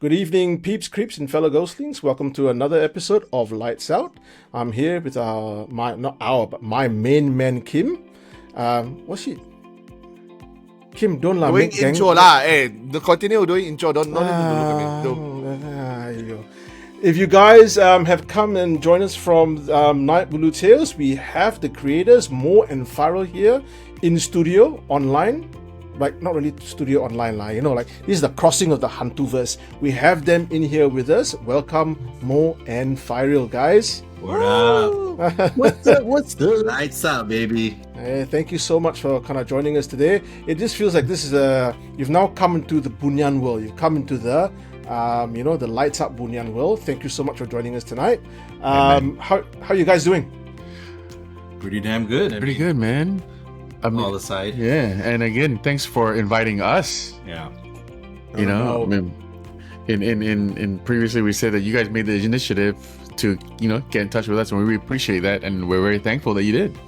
Good evening, peeps, creeps, and fellow ghostlings. Welcome to another episode of Lights Out. I'm here with my main man Kim. What's she? Kim, don't lah. Doing make intro gang- lah. Continue doing intro. Don't need to look at me. You go. If you guys have come and joined us from Naik Bulu Tales, we have the creators Moe and Fairil here in studio online. Like, not really studio online, like this is the crossing of the Hantuverse. We have them in here with us. Welcome, Moe and Fairil, guys. What up? What's the Lights up, baby. Hey, thank you so much for kind of joining us today. It just feels like this is you've now come into the Bunian world. You've come into the the lights up Bunian world. Thank you so much for joining us tonight. How you guys doing? Pretty damn good. Pretty good, man. All aside. Yeah, and again, thanks for inviting us. Yeah. You know, I mean, in previously we said that you guys made the initiative to get in touch with us, and we really appreciate that, and we're very thankful that you did.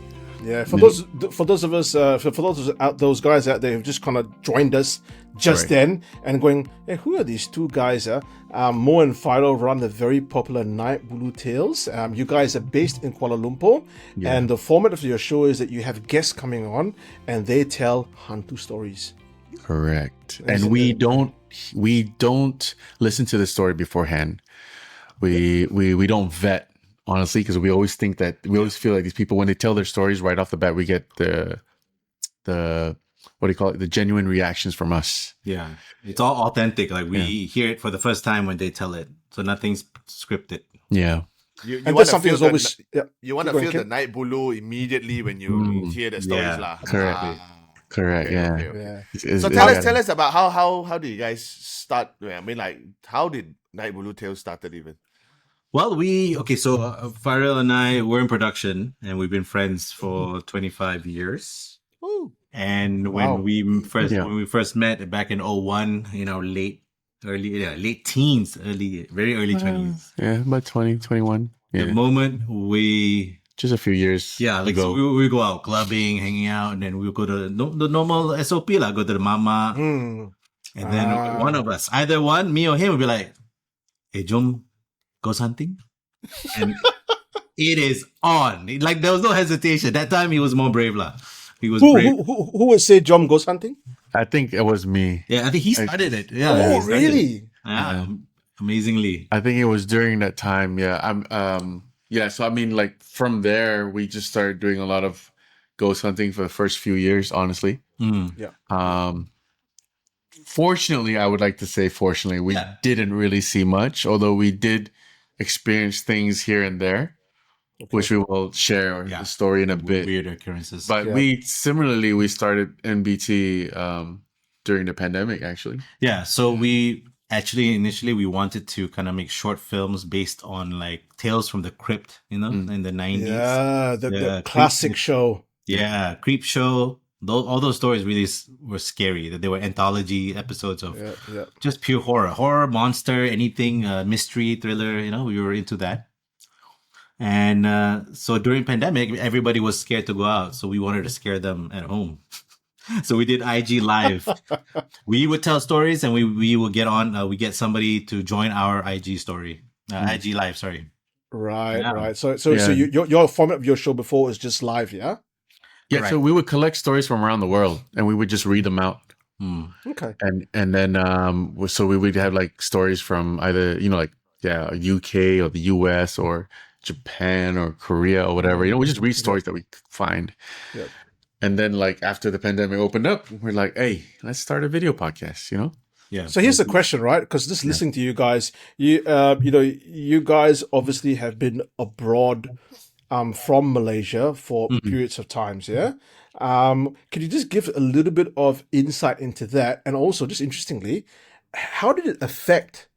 Yeah, for those of us, those guys out there who've just kind of joined us just then and going, hey, who are these two guys? Moe and Fairil run the very popular Naik Bulu Tales. You guys are based in Kuala Lumpur, and the format of your show is that you have guests coming on and they tell Hantu stories. Correct. And we don't listen to the story beforehand. We don't vet. Honestly, because we always feel like these people, when they tell their stories right off the bat, we get the what do you call it? The genuine reactions from us. Yeah. It's all authentic. Like we hear it for the first time when they tell it. So nothing's scripted. Yeah. You And want that's to something feel that's always you want to feel the Naik Bulu immediately when you hear the stories lah. Correct. Correct. Okay, Yeah. okay. It's- So it's- tell us about how did you guys start? I mean, like, how did Naik Bulu Tales started even? Well, Fairil and I were in production and we've been friends for 25 years. Ooh. And Wow. when we first met back in 01, late teens, very early 20s. yeah, about 20, 21. Yeah. The moment we Just a few years like ago. so we go out clubbing, hanging out, and then we'll go to the normal SOP, go to the mama. And then one of us, either one, me or him, would be like, hey, Jom, ghost hunting? And it is on. Like, there was no hesitation. That time he was more brave. He was brave. Who would say John goes hunting? I think it was me. Yeah, I think he started it. Yeah. Oh, he started it. really? Yeah, amazingly. I think it was during that time. Yeah. So I mean, like, from there, we just started doing a lot of ghost hunting for the first few years, honestly. Fortunately, I would like to say, we didn't really see much, although we did experience things here and there, which we will share the story in a bit. Weird occurrences. But we started NBT during the pandemic, actually. Yeah, so we actually initially we wanted to kind of make short films based on like Tales from the Crypt, in the 90s. Yeah, the classic show. Yeah, Creep Show. All those stories really were scary. That they were anthology episodes of just pure horror, monster, anything, mystery, thriller. We were into that. And so during pandemic, everybody was scared to go out, so we wanted to scare them at home. So we did IG Live. We would tell stories, and we would get on. We get somebody to join our IG story, IG Live. Sorry. Right. So your format of your show before was just live, yeah. Yeah, Right. so we would collect stories from around the world, and we would just read them out. Okay. And then so we would have like stories from either UK or the US or Japan or Korea or whatever. We just read stories that we could find. Yep. And then like after the pandemic opened up, we're like, hey, let's start a video podcast. Yeah. So here's the question, right? Because just listening to you guys, you guys obviously have been abroad from Malaysia for periods of times, yeah? Could you just give a little bit of insight into that? And also, just interestingly, how did it affect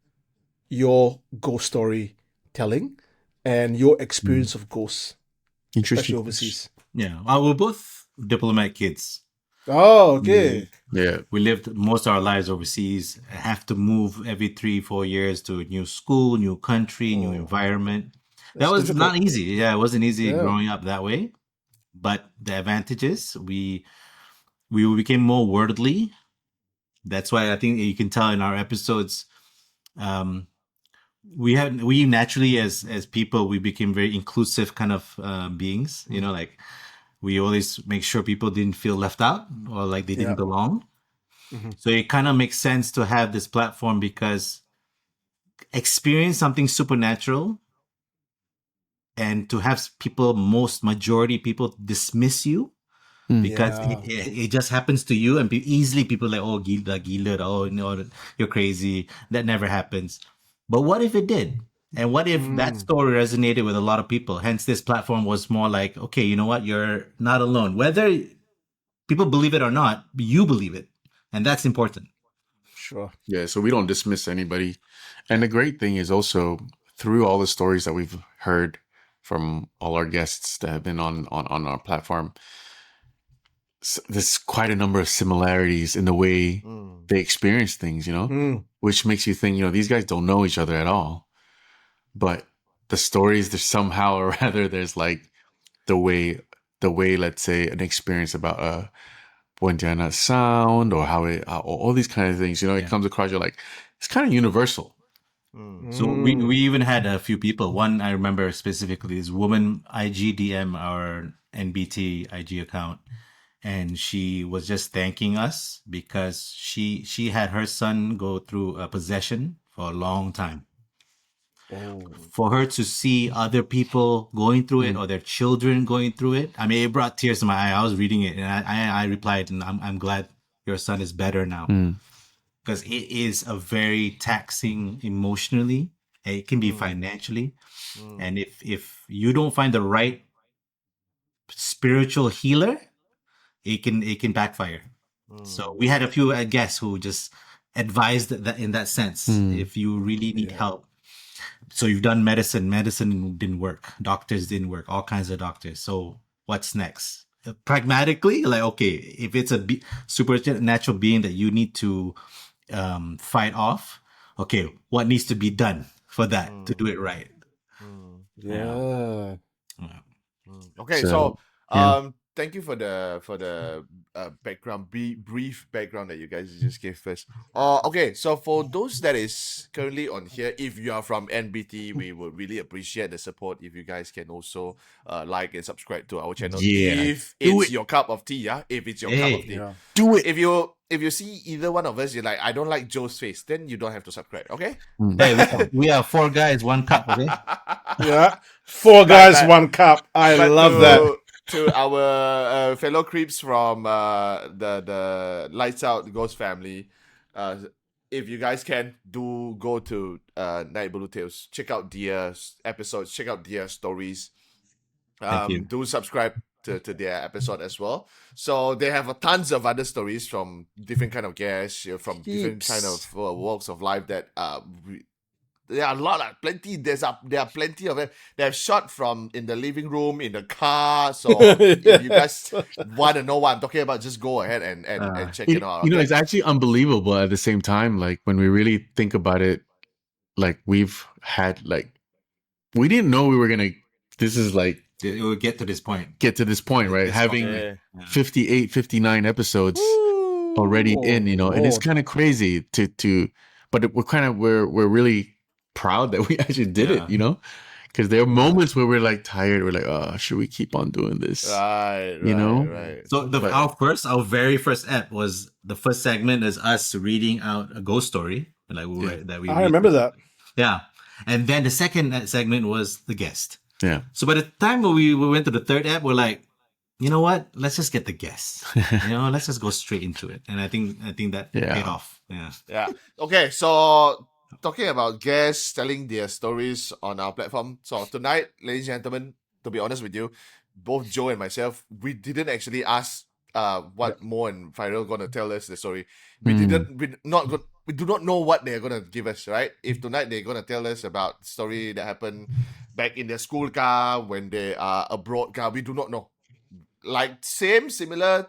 your ghost story telling and your experience of ghosts, especially overseas? Yeah. We're both diplomat kids. Oh, okay. Yeah. We lived most of our lives overseas. Have to move every 3-4 years to a new school, new country, new environment. That was difficult. not easy. Yeah, it wasn't easy growing up that way. But the advantage is we became more worldly. That's why I think you can tell in our episodes we naturally as people, we became very inclusive kind of beings. Like we always make sure people didn't feel left out or like they didn't belong. So it kind of makes sense to have this platform, because experience something supernatural and to have majority people dismiss you because it just happens to you, and easily people are like, oh, gila, oh no, you're crazy. That never happens. But what if it did? And what if that story resonated with a lot of people? Hence, this platform was more like, okay, you know what? You're not alone. Whether people believe it or not, you believe it. And that's important. Sure. Yeah, so we don't dismiss anybody. And the great thing is also, through all the stories that we've heard from all our guests that have been on our platform, there's quite a number of similarities in the way they experience things, which makes you think, these guys don't know each other at all. But the stories, there's somehow or rather, there's like the way, let's say, an experience about a Pontianak sound, or how all these kind of things, it comes across, you're like, it's kind of universal. So we even had a few people. One I remember specifically is woman IGDM our NBT IG account, and she was just thanking us because she had her son go through a possession for a long time. For her to see other people going through it, or their children going through it, I mean, it brought tears to my eye. I was reading it, and I replied, and I'm glad your son is better now, because it is a very taxing emotionally. It can be financially, and if you don't find the right spiritual healer, it can backfire. So we had a few guests who just advised that in that sense, if you really need help. So you've done medicine didn't work, doctors didn't work, all kinds of doctors. So what's next? Pragmatically, like, okay, if it's a supernatural being that you need to fight off, okay, what needs to be done for that to do it right? Okay, So, thank you for the background, brief background that you guys just gave first. Okay, so for those that is currently on here, if you are from NBT, we would really appreciate the support. If you guys can also like and subscribe to our channel, if it's your cup of tea, if it's your cup of tea, do it. If you see either one of us, you're like, I don't like Joe's face, then you don't have to subscribe. Okay. Hey, we have 4 guys, 1 cup. Okay. Yeah, 4 guys, 1 cup. I love that. To our fellow creeps from the Lights Out Ghost family, if you guys can, do go to Naik Bulu Tales, check out their episodes, check out their stories. Do subscribe to their episode as well. So they have tons of other stories from different kind of guests, from different kind of walks of life that there are a lot of plenty. There are plenty of them. They have shot from in the living room, in the car. So if you guys want to know what I'm talking about, just go ahead and check it out. It's actually unbelievable at the same time. Like, when we really think about it, like, we've had, like, we didn't know we were gonna. This is like, it will get to this point, right? Having 58, 59 episodes already in, and it's kind of crazy to. But we're really proud that we actually did it, because there are moments where we're like tired. We're like, oh, should we keep on doing this? Right. So our very first ep was, the first segment is us reading out a ghost story, like I remember that. Yeah, and then the second segment was the guest. Yeah. So by the time we went to the third ep, we're like, you know what? Let's just get the guests. Let's just go straight into it. And I think that paid off. Yeah. Okay, so talking about guests telling their stories on our platform. So tonight, ladies and gentlemen, to be honest with you, both Joe and myself, we didn't actually ask what Moe and Fairil gonna tell us the story. We do not know what they're gonna give us, right? If tonight they're gonna tell us about the story that happened back in their school car, when they are abroad car, we do not know. Like, similar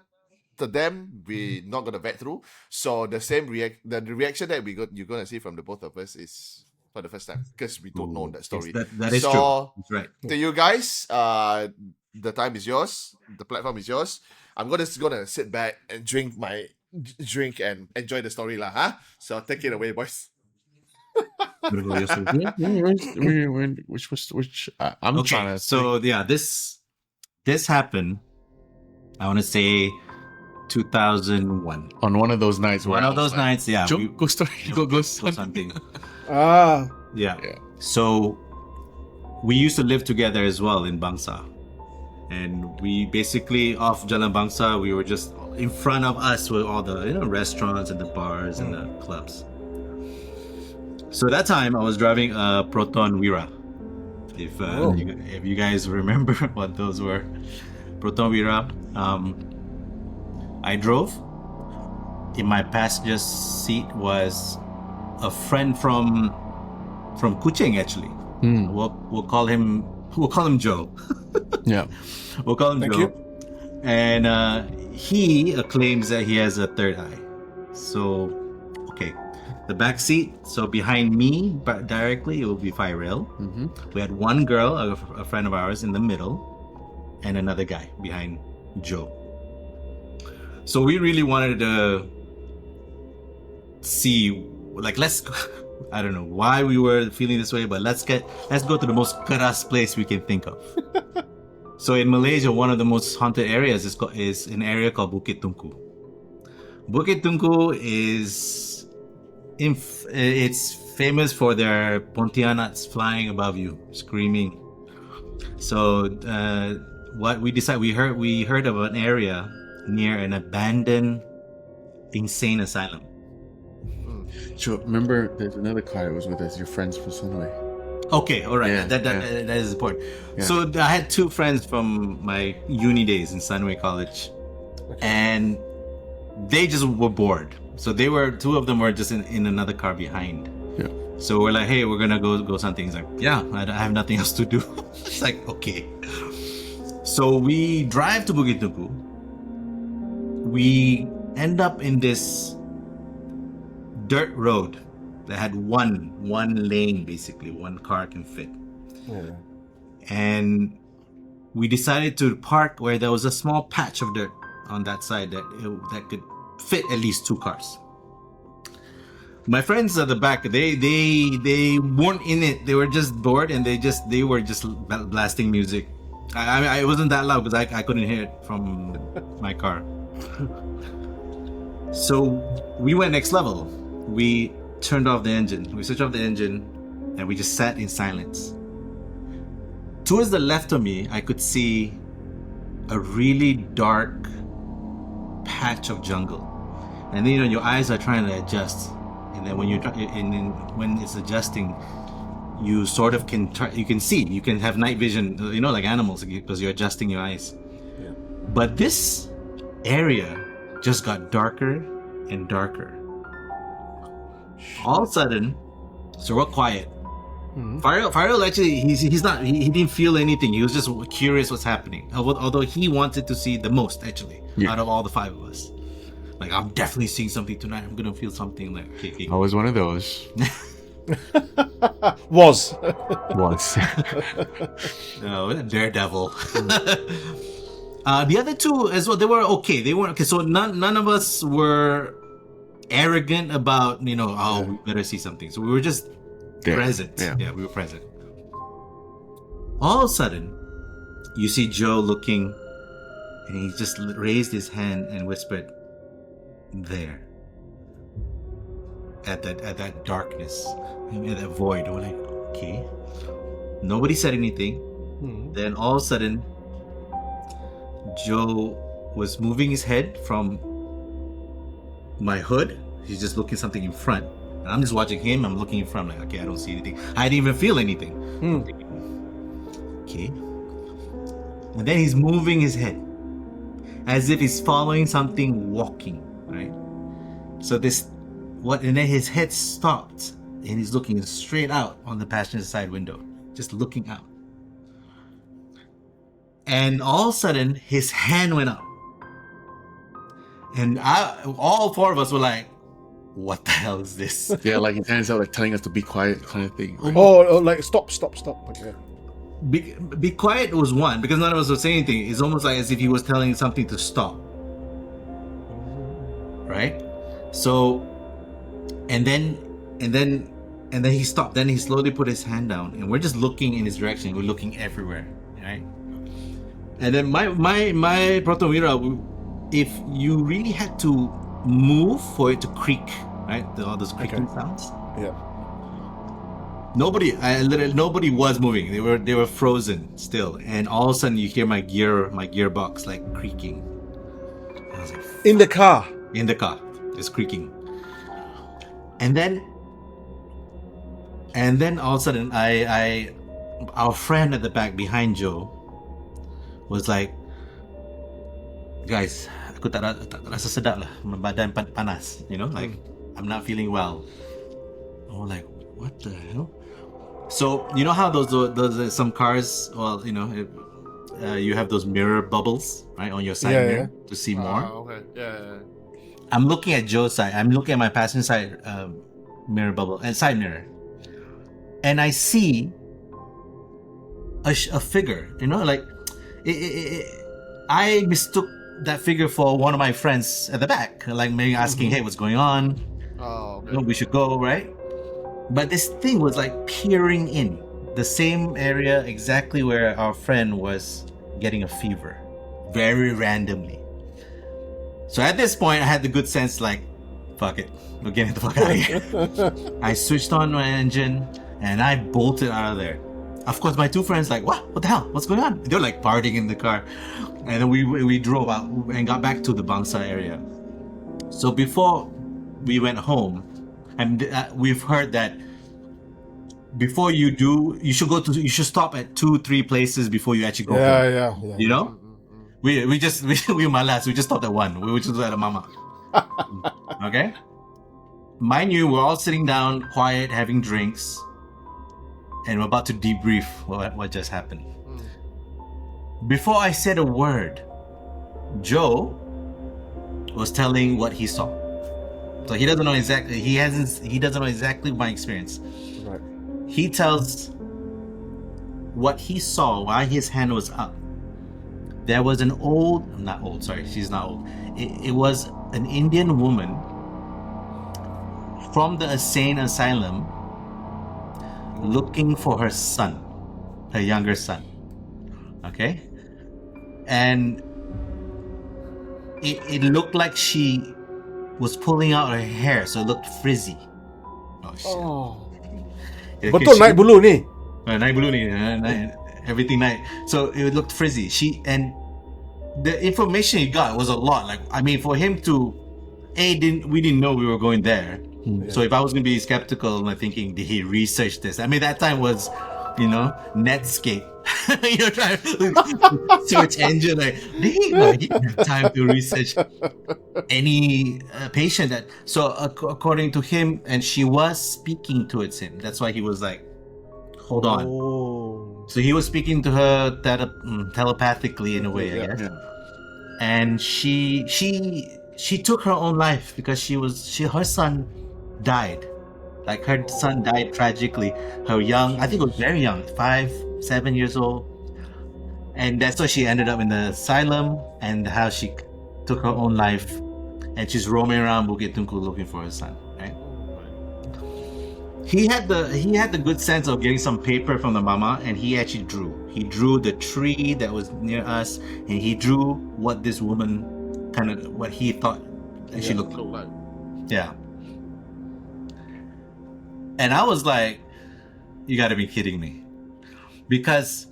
to them, we're not gonna vet through. So the reaction that you're gonna see from the both of us is for the first time, because we don't know that story. That is true. That's right. To you guys, the time is yours. The platform is yours. I'm gonna sit back and drink my drink and enjoy the story, lah. So take it away, boys. I'm trying to. So yeah, this happened. I want to say 2001. On one of those nights. One of those nights, yeah. Go story. Go something. Ah. Yeah. So we used to live together as well in Bangsa. And we basically, off Jalan Bangsa, we were just in front of us with all the restaurants and the bars and the clubs. So that time I was driving a Proton Wira. If you guys remember what those were. Proton Wira. I drove. In my passenger seat was a friend from Kuching, actually. We'll call him Joe. Yeah. We'll call him Thank Joe. you. And he claims that he has a third eye. So, okay. The back seat, so behind me, but directly, it will be Fairil. We had one girl, a friend of ours, in the middle, and another guy behind Joe. So we really wanted to see, like, I don't know why we were feeling this way, but let's go to the most keras place we can think of. So in Malaysia, one of the most haunted areas is an area called Bukit Tunku. Bukit Tunku is it's famous for their Pontianaks flying above you, screaming. So what we decided, we heard of an area near an abandoned insane asylum. So remember, there's another car that was with us. Your friends from Sunway. Okay, all right. That is important. Yeah. So I had two friends from my uni days in Sunway College, and they just were bored. So two of them were just in another car behind. Yeah. So we're like, hey, we're gonna go something. He's like, yeah, I have nothing else to do. It's like, okay. So we drive to Bukit Tunku. We end up in this dirt road that had one lane, basically one car can fit. And we decided to park where there was a small patch of dirt on that side that could fit at least two cars. My friends at the back, they weren't in it. They were just bored, and they were just blasting music. I wasn't that loud because I couldn't hear it from my car. So we went next level. We turned off the engine. We switched off the engine, and we just sat in silence. Towards the left of me, I could see a really dark patch of jungle, and then your eyes are trying to adjust, and then when when it's adjusting, you sort of can see, you can have night vision, like animals, because you're adjusting your eyes. But this area just got darker and darker. All of a sudden, so we're quiet. Fairil actually, he didn't feel anything. He was just curious what's happening. Although he wanted to see the most, actually, out of all the five of us. Like, I'm definitely seeing something tonight. I'm gonna feel something. Like, okay. I was one of those. Was. No, daredevil. The other two as well, they were okay. They weren't okay. So none of us were arrogant about, we better see something. So we were just present. Yeah, we were present. All of a sudden, you see Joe looking, and he just raised his hand and whispered, "There." At that darkness, at that void. We're like, okay. Nobody said anything. Then all of a sudden, Joe was moving his head from my hood. He's just looking something in front. And I'm just watching him. I'm looking in front. I'm like, okay, I don't see anything. I didn't even feel anything. Okay. And then he's moving his head as if he's following something walking, right? So and then his head stopped, and he's looking straight out on the passenger side window, just looking out. And all of a sudden, his hand went up. And all four of us were like, what the hell is this? Yeah, like his hands out, like telling us to be quiet, kind of thing. Right? Oh, like stop. Okay. Be quiet was one, because none of us were saying anything. It's almost like as if he was telling something to stop. Right? So, and then And then he stopped. Then he slowly put his hand down, and we're just looking in his direction. We're looking everywhere, right? And then my Protomira, if you really had to move for it to creak, right? All those creaking sounds. Yeah. Nobody was moving. They were frozen still. And all of a sudden, you hear my gearbox like creaking. I was like, in the car. In the car, it's creaking. And then all of a sudden, our friend at the back behind Joe was like, guys, aku tak rasa sedap lah, badan panas, you know, like I'm not feeling well. I'm like, what the hell? So you know how those some cars, well, you know, you have those mirror bubbles, right, on your side mirror to see more. Okay. Yeah. I'm looking at Joe's side. I'm looking at my passenger side mirror bubble and side mirror, and I see a figure. You know, like I mistook that figure for one of my friends at the back, like maybe asking, "Hey, what's going on? Oh, okay. You know, we should go, right?" But this thing was like peering in the same area exactly where our friend was getting a fever, very randomly. So at this point, I had the good sense, like, fuck it, we're getting the fuck out of here. I switched on my engine and I bolted out of there. Of course, my two friends like, what the hell? What's going on? They're like partying in the car. And then we drove out and got back to the Bangsa area. So before we went home, and we've heard that before you should stop at 2-3 places before you actually go home. Yeah. You know? We malas. We just stopped at one. We were just at a mama. Okay? Mind you, we're all sitting down, quiet, having drinks, and we're about to debrief what just happened. Before I said a word, Joe was telling what he saw. So he doesn't know exactly. He doesn't know exactly my experience. Right. He tells what he saw while his hand was up. There was she's not old. It was an Indian woman from the insane asylum looking for her son, her younger son. Okay? And it looked like she was pulling out her hair, so it looked frizzy. Oh shit. Oh. Betul naik bulu ni. Naik bulu ni, everything naik. So it looked frizzy. The information he got was a lot. Like, I mean, for him to, we didn't know we were going there. Yeah. So if I was going to be skeptical, I'm thinking, did he research this? I mean, that time was, Netscape. You're trying to search engine. Like, he didn't have time to research any patient. So according to him, and she was speaking towards him. That's why he was like, hold on. Oh. So he was speaking to her telepathically in a way, I guess. Yeah. And she took her own life because her son died. Like, her son died tragically. I think it was very young, 5-7 years old. And that's why she ended up in the asylum, and how she took her own life. And she's roaming around Bukit Tunku looking for her son, right? He had the good sense of getting some paper from the mama, and he actually drew. He drew the tree that was near us, and he drew what this woman what he thought she looked like. Yeah. And I was like, you gotta be kidding me. Because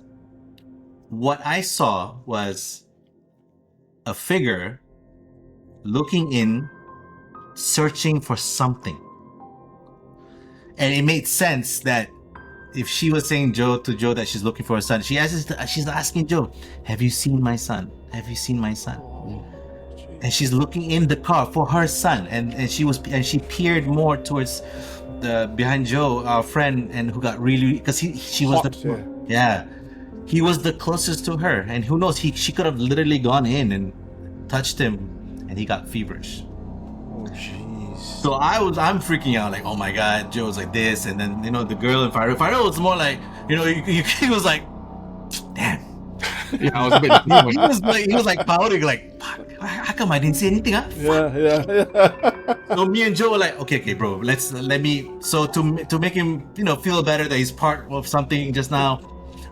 what I saw was a figure looking in, searching for something. And it made sense that if she was saying to Joe that she's looking for her son, she's asking Joe, have you seen my son? Have you seen my son? And she's looking in the car for her son, and she peered more towards behind Joe, our friend, and who got really, because she was he was the closest to her, and who knows, she could have literally gone in and touched him, and he got feverish. Oh jeez. So I'm freaking out, like, oh my god, Joe's like this, and then the girl in Fairil was more like, he was like, damn. Yeah, I was a bit. He was like pouting, like, fuck. how come I didn't see anything? Huh? Yeah. So me and Joe were like, okay, bro, let me. So to make him, feel better that he's part of something just now,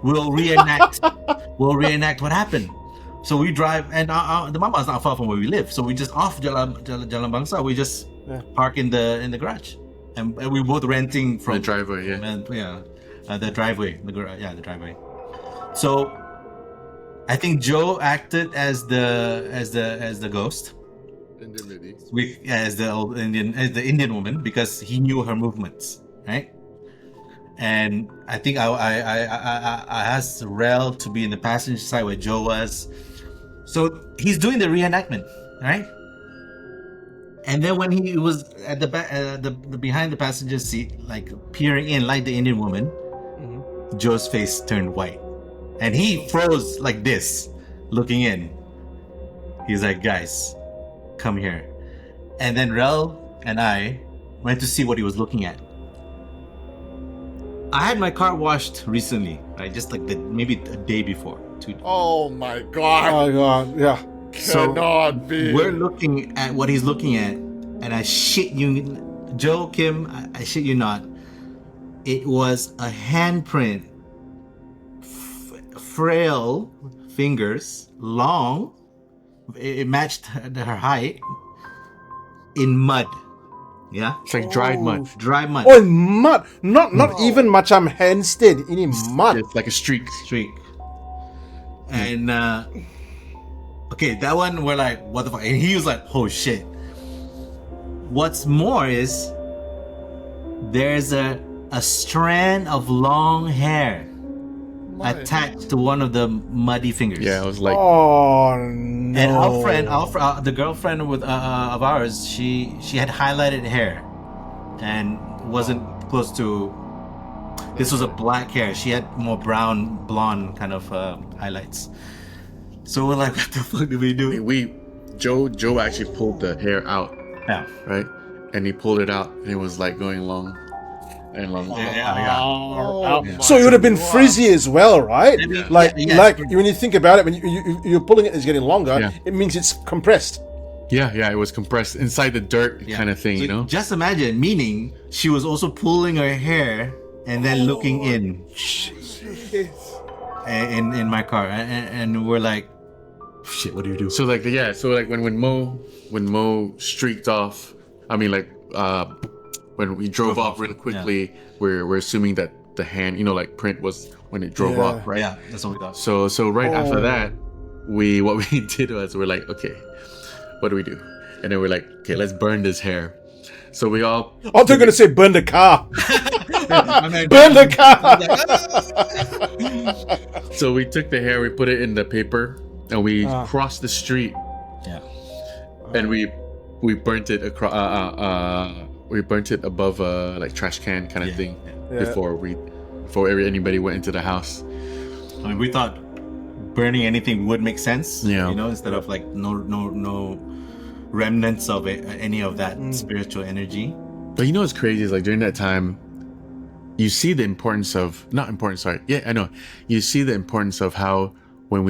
we'll reenact what happened. So we drive, and the mama is not far from where we live. So we just off Jalan Bangsa. We just park in the garage, and we both renting from the driveway. The driveway, the driveway. So I think Joe acted as the ghost. Indian lady. As the Indian woman, because he knew her movements, right? And I think I asked Rel to be in the passenger side where Joe was. So he's doing the reenactment, right? And then when he was at the back, the behind the passenger seat, like peering in like the Indian woman, Joe's face turned white, and he froze like this, looking in. He's like, "Guys, come here." And then Rel and I went to see what he was looking at. I had my car washed recently, right? Just like maybe a day before. Oh my god. Oh god, yeah. Cannot be. We're looking at what he's looking at, and I shit you, Joe, Kim, I shit you not. It was a handprint, frail fingers, long. It matched her height in mud. Yeah, It's like dried mud. dry mud. Oh, in mud. Not even macam handstand. In mud. It's like a streak. And okay, that one we're like, what the fuck? And he was like, oh shit. What's more is there's a strand of long hair attached to one of the muddy fingers. Yeah, I was like, Oh no. And our friend, the girlfriend of ours, she had highlighted hair, and wasn't close to. This was a black hair. She had more brown, blonde kind of highlights. So we're like, what the fuck do we do? Joe actually pulled the hair out, Yeah. right? And he pulled it out, and it was like going long and long. Yeah. So it would have been frizzy as well, right? Yeah. Like Yeah. like when you think about it, when you're pulling it, it's getting longer. Yeah. It means it's compressed. Yeah, it was compressed inside the dirt kind of thing, So you know? Just imagine, meaning she was also pulling her hair and then looking in my car, and we're like, shit, what do you do? So like when Moe streaked off, I mean like when we drove off really quickly, we're assuming that the hand, like print was when it drove off, right? Yeah, that's what we thought. So right after that, what we did was we're like, okay, what do we do? And then we're like, okay, let's burn this hair. So we all. Oh, they're gonna say burn the car. Burn the car. So we took the hair, we put it in the paper, and we crossed the street. Yeah. And we burnt it across. We burnt it above a like trash can kind of thing before anybody went into the house. I mean, we thought burning anything would make sense. Yeah. Instead of like no remnants of it, any of that spiritual energy. But what's crazy is like during that time, you see the importance of you see the importance of how when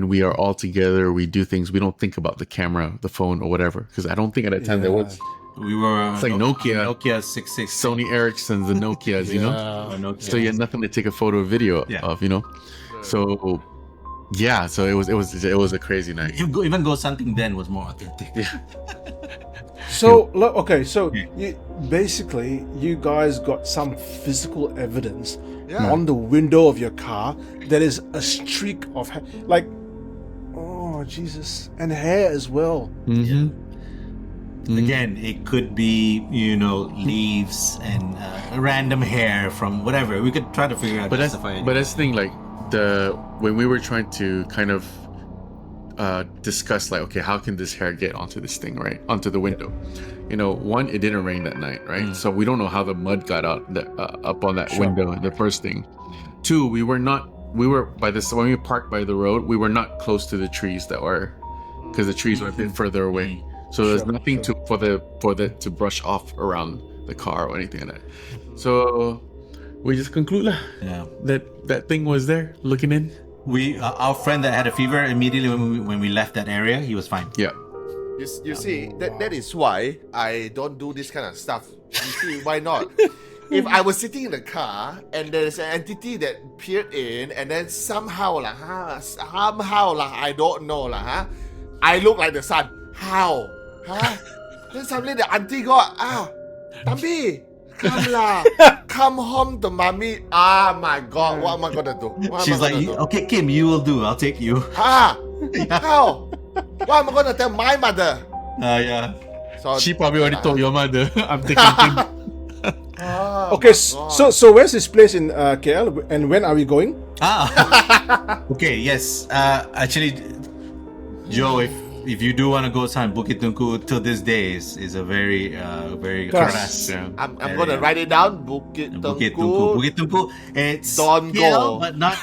we are all together, we do things. We don't think about the camera, the phone, or whatever. Because I don't think at that time there was. We were It's like Nokia 66, Sony Ericssons, the Nokias, you know. Nokia. So you had nothing to take a photo or video of, So yeah, so it was a crazy night. Even Go Something then was more authentic. Yeah. So you guys got some physical evidence on the window of your car that is a streak of like, oh Jesus, and hair as well. Mm-hmm. Again, it could be leaves and random hair from whatever. We could try to figure out. But that's the thing. Like when we were trying to kind of discuss, like, okay, how can this hair get onto this thing, right, onto the window? One, it didn't rain that night, right? So we don't know how the mud got out up on that window. The first thing. Two, when we parked by the road, we were not close to the trees because the trees were a bit further away. So there's nothing for the to brush off around the car or anything like that. So we just conclude that thing was there looking in. our friend that had a fever immediately when we left that area, he was fine. Yeah. You see, that is why I don't do this kind of stuff. You see, why not? If I was sitting in the car and there's an entity that peered in, and then somehow I don't know I look like the son. How? Then suddenly the auntie got Tambi, come home to mommy. Ah, my God, what am I gonna do? She's like, okay, Kim, you will do. I'll take you. How? What am I gonna tell my mother? Yeah. So, She probably already told your mother. I'm taking Kim. Okay, so where's this place in KL, and when are we going? Okay, yes. Actually, Joe, if you do want to go to Bukit Tunku, till this day is a very Keras. I'm gonna write it down. Bukit Tunku. Bukit Tunku. It's Don't KL, go. but not.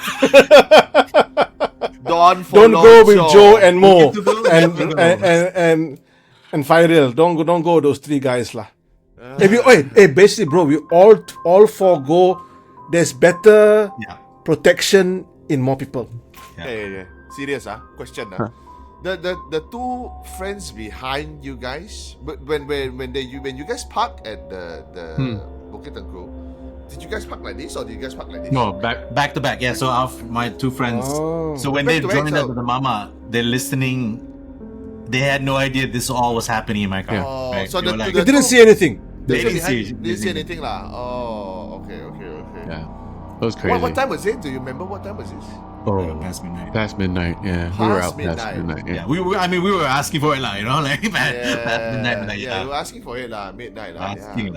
Don't Don't go with Joe and Moe Bukit Tunku. and Fairil. Don't go those three guys lah. Basically, bro, we all four go. There's better protection in more people. Hey, serious question The two friends behind you guys, but when you guys park at the Bukit Tunku, did you guys park like this or did you guys park like this? No, Back to back. Yeah. So my two friends. So when they joined us with the mama, they're listening. They had no idea this all was happening in my car. Oh, right? so they were They didn't see anything. They didn't didn't see see anything lah. Oh, okay. Yeah. That was crazy. What time was it? Do you remember what time was this? Oh, past midnight. past midnight. Yeah. We were out Past past midnight. Yeah, we were asking for it, like, past midnight, like, you were asking for it midnight asking,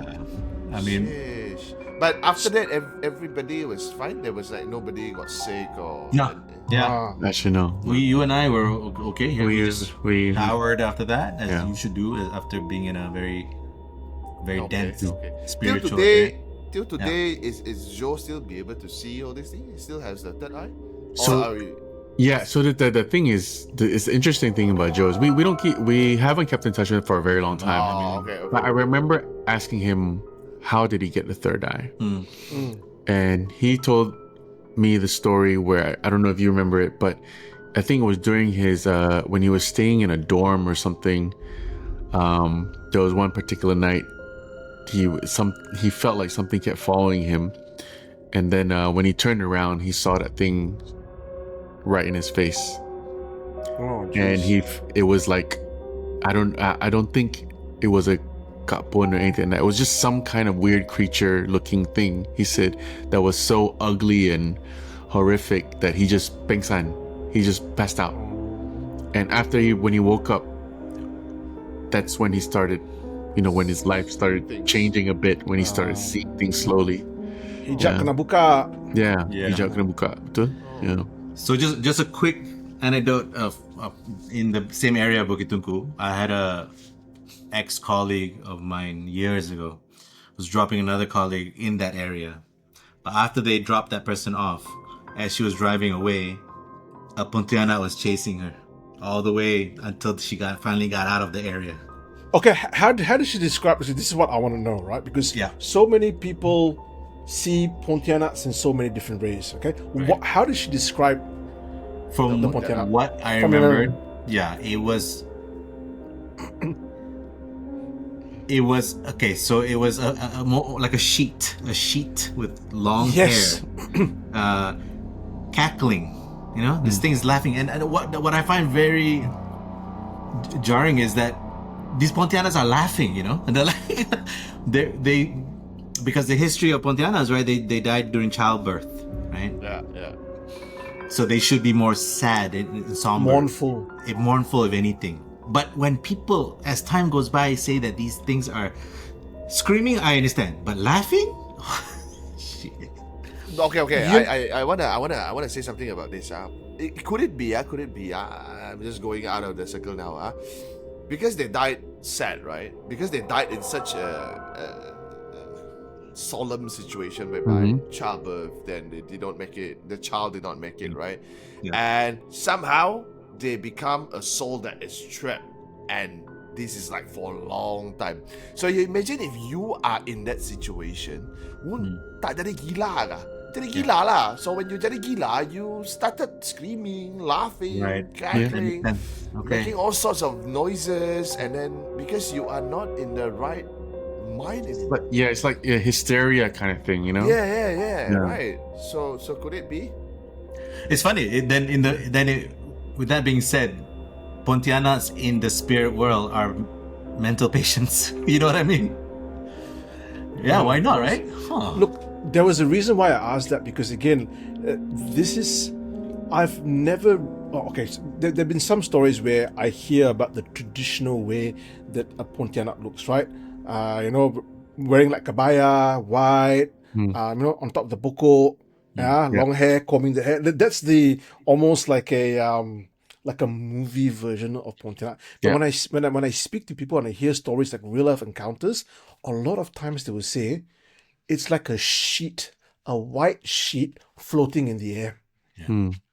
I mean, Sheesh. But after that, everybody was fine. There was like nobody got sick or yeah. Actually, no. You and I were okay. We powered after that, as Yeah. you should do after being in a very dense spiritual. Till today, is Joe still be able to see all these things? He still has the third eye? So yeah, so the thing is, it's the interesting thing about Joe is we haven't kept in touch with him for a very long time. Okay. But I remember asking him, how did he get the third eye? And he told me the story where I don't know if you remember it, but I think it was during his when he was staying in a dorm or something. There was one particular night he felt like something kept following him, and then when he turned around, he saw that thing right in his face. Oh, And it was like, I don't think it was a kapun or anything. It was just some kind of weird creature looking thing, he said, that was so ugly and horrific that he just passed out. And when he woke up, that's when he started, when his life started changing a bit, when he started seeing things slowly. Hijab kena buka. Yeah. Hijab kena buka, betul? Yeah. So just a quick anecdote of in the same area of Bukit Tunku, I had a ex-colleague of mine years ago was dropping another colleague in that area. But after they dropped that person off, as she was driving away, a Pontianak was chasing her all the way until she finally got out of the area. Okay, how did she describe this? This is what I want to know, right? Because so many people see Pontianaks in so many different ways. Okay, Right. how did she describe From the Pontianak? what I remembered, it was. It was okay. So it was a more like a sheet with long Yes. hair, cackling. This thing is laughing, and what I find very jarring is that these Pontianaks are laughing. And they're like, they because the history of Pontianaks, right? They died during childbirth, right? Yeah. So they should be more sad and somber, mournful if anything. But when people, as time goes by, say that these things are screaming, I understand. But laughing? Shit. Okay. I wanna say something about this. Could it be? I'm just going out of the circle now. Because they died sad, right? Because they died in such a solemn situation whereby childbirth, then they don't make it. The child did not make it, right? Yeah. And somehow they become a soul that is trapped, and this is like for a long time. So you imagine if you are in that situation, tak jadi gila kah? jadi gila lah. So when you jadi gila, you started screaming, laughing, Right. cackling, Okay. making all sorts of noises, and then because you are not in the right mind anymore. But yeah, it's like a hysteria kind of thing, you know? Yeah, right. So could it be? It's funny. With that being said, Pontianaks in the spirit world are mental patients. You know what I mean? Yeah, why not, right? Huh. Look, there was a reason why I asked that, because again, I've never. Okay, so there have been some stories where I hear about the traditional way that a Pontianak looks, right? Wearing like kabaya, white, on top of the buko, long hair, combing the hair. That's the almost like a movie version of Pontianak. But when I speak to people and I hear stories like real life encounters, a lot of times they will say it's like a white sheet floating in the air.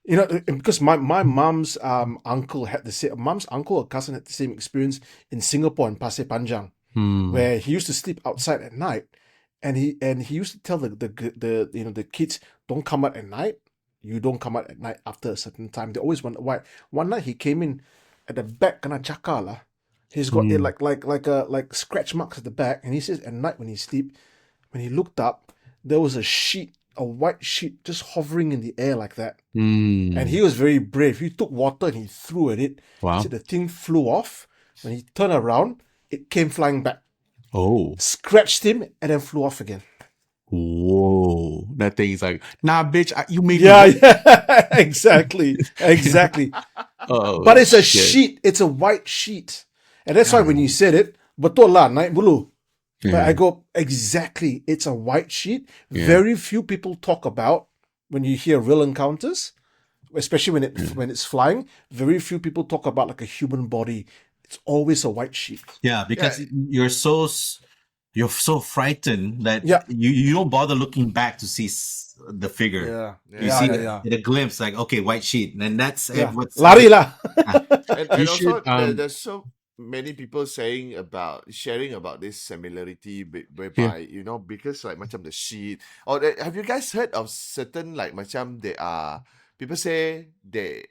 Because my mom's uncle had the same. Mom's uncle or cousin had the same experience in Singapore in Pasir Panjang, where he used to sleep outside at night, and he used to tell the kids, don't come out at night. You don't come out at night after a certain time. They always want white. One night he came in at the back, kana chaka lah. He's got like scratch marks at the back, and he says at night when he sleep, when he looked up, there was a white sheet just hovering in the air like that. And he was very brave. He took water and he threw at it. Wow. He said the thing flew off. When he turned around, it came flying back. Oh. Scratched him and then flew off again. Whoa. That thing is like, nah, bitch, you made me. Yeah, exactly. But it's a sheet. It's a white sheet. And that's why when you said it, betul lah, Naik Bulu. But I go, exactly. It's a white sheet. Very few people talk about when you hear real encounters, especially when it's flying. Very few people talk about like a human body. It's always a white sheet. Yeah, because you're so frightened that you don't bother looking back to see the figure. You see the glimpse, like, okay, white sheet, and that's what's lari lah. And also, there's so many people sharing about this similarity whereby because like macam the sheet, or have you guys heard of certain like macam they are people say the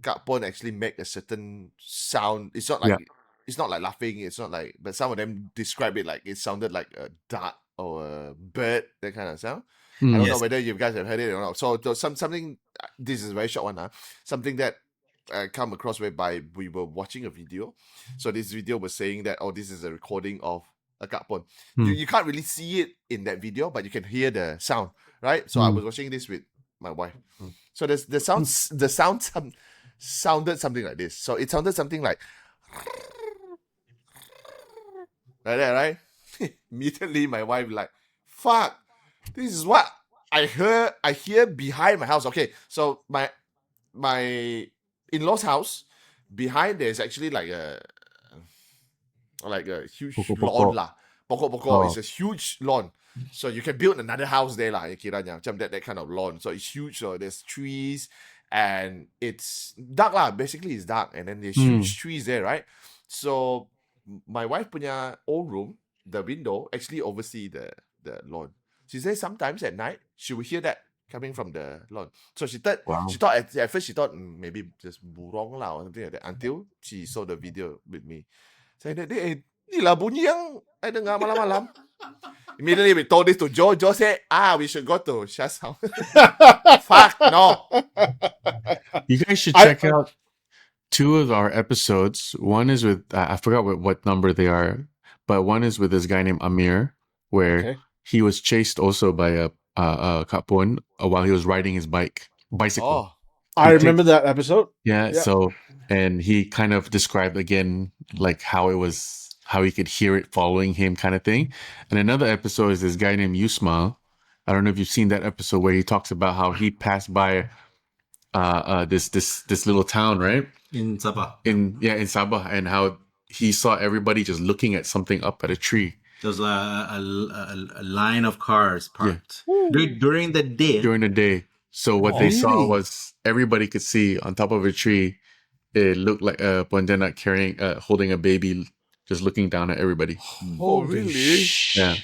kapon actually make a certain sound. It's not like it's not like laughing, it's not like, but some of them describe it like it sounded like a duck or a bird, that kind of sound. I don't know whether you guys have heard it or not. So something, this is a very short one, something that I come across whereby we were watching a video. So this video was saying that, this is a recording of a kapon. You can't really see it in that video, but you can hear the sound, right? So I was watching this with my wife. So the sound sounded something like this. So it sounded something like that, right? Immediately my wife like, fuck, this is what I hear behind my house. Okay, so my in-laws house, behind there's actually like a huge lawn lah. Pokok is a huge lawn. So you can build another house there lah, kiranya. Macam that kind of lawn. So it's huge. So there's trees and it's dark lah. Basically it's dark, and then there's huge trees there, right? So my wife punya old room, the window actually oversee the lawn. She says sometimes at night she will hear that coming from the lawn. So she thought at first she thought maybe just burong lah or something like that, until she saw the video with me. Saying that, ni lah bunyi yang I dengar malam-malam. Immediately we told this to Joe. Joe said, we should go to Shah's house. Fuck no. You guys should check out 2 of our episodes. One is with I forgot what number they are, but one is with this guy named Amir, where he was chased also by a kapon while he was riding his bicycle. I remember that episode. Yeah. So, and he kind of described again like how he could hear it following him, kind of thing. And another episode is this guy named Yusma. I don't know if you've seen that episode where he talks about how he passed by this little town, right? In Sabah. In Sabah, and how he saw everybody just looking at something up at a tree. There's a line of cars parked during the day. During the day. So what they saw was everybody could see on top of a tree. It looked like a Pontianak holding a baby, just looking down at everybody. Oh, really? Yeah.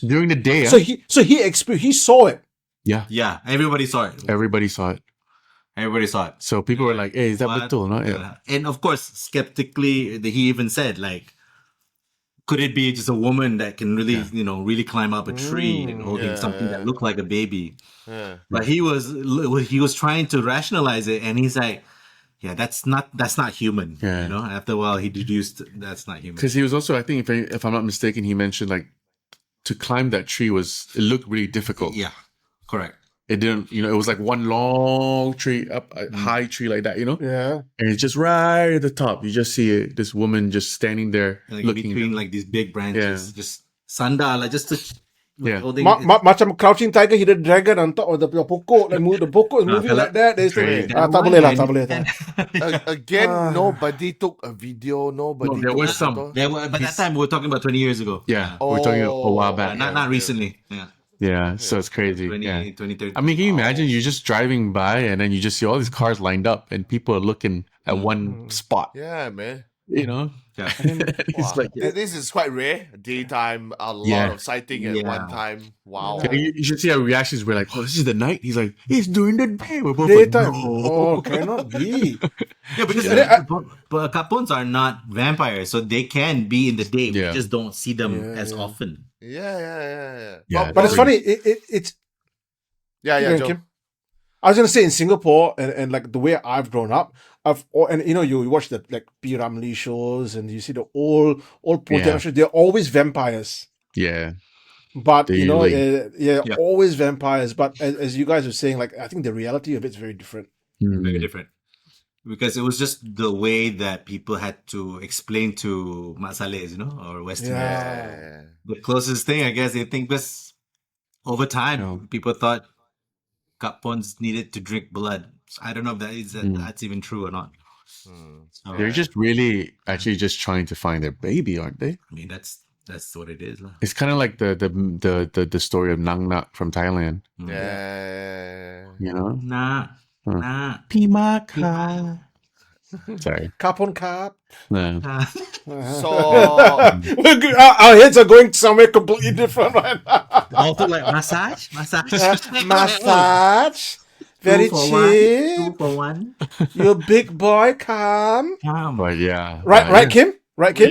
During the day. So he saw it. Yeah, everybody saw it. Everybody saw it. Everybody saw it. So people were like, "Hey, is that What? betul?" No? And of course, skeptically, he even said, like, could it be just a woman that can really, really climb up a tree and holding something that looked like a baby? Yeah. But he was trying to rationalize it, and he's like, yeah, that's not human. Yeah. After a while, he deduced that's not human. Because he was also, I think, if I'm not mistaken, he mentioned like to climb that tree it looked really difficult. Yeah, correct. It didn't, it was like one long tree up, a high tree like that, Yeah. And it's just right at the top. You just see this woman just standing there Like looking. between like these big branches, just sandal, like just to, holding Macam crouching tiger, hidden dragon on top of the pokok. Like the pokok is moving like that. There's tak boleh lah, tak boleh. Again, nobody took a video. Nobody. No, there took was a some. photo. But that time we were talking about 20 years ago. Yeah, we're talking a while back. Not recently. Yeah. Yeah, so it's crazy. 2030. I mean, can you imagine you're just driving by and then you just see all these cars lined up and people are looking at one spot, Yeah, man. Yeah. It's like, This is quite rare. Daytime, a lot of sighting at one time. Wow. you should see our reactions. We're like, oh, this is the night. He's like, it's during the day. We're both Daytime. like, no. Oh, cannot be. Yeah, because but Kapuns are not vampires, so they can be in the day. Yeah. We just don't see them as often. Yeah. Yeah, But it's funny. It's Yeah, Joe. Kim? I was gonna say in Singapore and like the way I've grown up, you watch the like P. Ramlee shows and you see the old Pontianak shows. They're always vampires. Yeah. But Usually. always vampires. But as you guys were saying, like I think the reality of it's very different. Very different. Because it was just the way that people had to explain to Masales, or Westerners. Yeah. Yeah. The closest thing, I guess, they think was over time, people thought Kapons needed to drink blood. So I don't know if that's even true or not. So, They're just really actually just trying to find their baby, aren't they? I mean, that's what it is. It's kind of like the story of Nang Nak from Thailand. Yeah. Nah. Pimaka. Sorry. Kapon Kap. No. So Our heads are going somewhere completely different right now. Also like massage. Massage. Very chill. 2 for 1. You big boy, come. But yeah. Right, Kim? Right, Kim?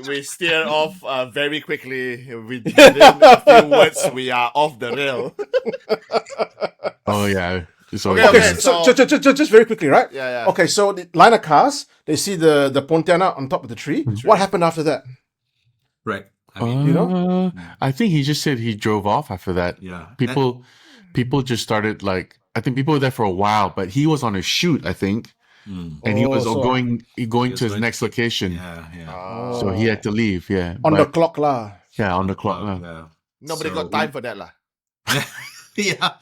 we steer off very quickly. Within a few words, we are off the rail. Oh yeah. So Okay, So just very quickly, right? Yeah. Okay, so the line of cars, they see the Pontianak on top of the tree. What happened after that? Right. I mean, I think he just said he drove off after that. Yeah. People just started like, I think people were there for a while, but he was on a shoot, I think, and he was going to his next location. Yeah. So he had to leave. Yeah, On the clock lah. Yeah, on the clock. Yeah. Nobody got time for that, lah. Yeah.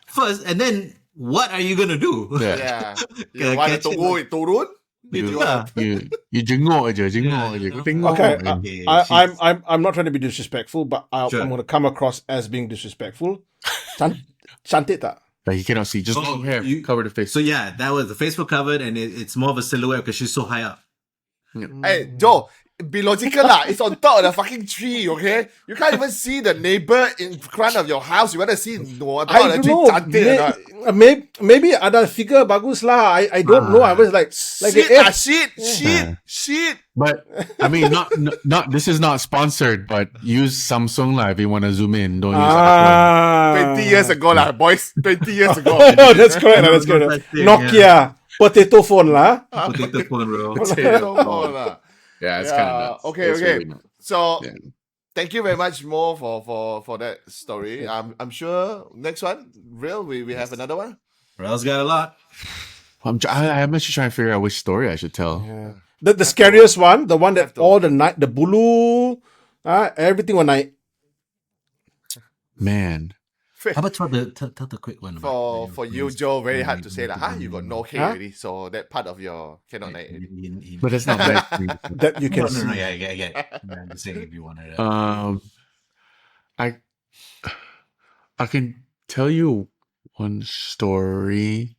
First, and then what are you gonna do? Yeah. You want to tunggu it turun? You jenguk aja. Kau tengok. Okay, I'm not trying to be disrespectful, but I'm going to come across as being disrespectful. Cantik tak? Like you cannot see, just long hair, cover the face. So yeah, that was the face was covered, and it's more of a silhouette because she's so high up. Hey, Joe, be logical lah. It's on top of the fucking tree, okay? You can't even see the neighbor in front of your house. You want to see on top of the tree cantik or not? Maybe ada figure bagus lah. I don't know. I was like shit. But I mean, not. This is not sponsored, but use Samsung lah if you want to zoom in. Don't use iPhone. 20 years ago lah, boys. 20 years ago. Oh, that's correct. That's correct. Nokia potato phone lah. Potato phone, bro. Yeah, it's kind of nuts. Okay. Really nuts. So, thank you very much, Mo, for that story. I'm sure next one, we have another one. Rel's got a lot. I'm actually trying to figure out which story I should tell. Yeah. The scariest one, the one that all the night, the bulu, everything one night. Man. How about tell the quick one? For you, Joe, very hard to say lah. You got no hair already, so that part of your cannot night. But that's not bad. That you can see. No, yeah, I get it. I'm just saying if you want it. I can tell you one story.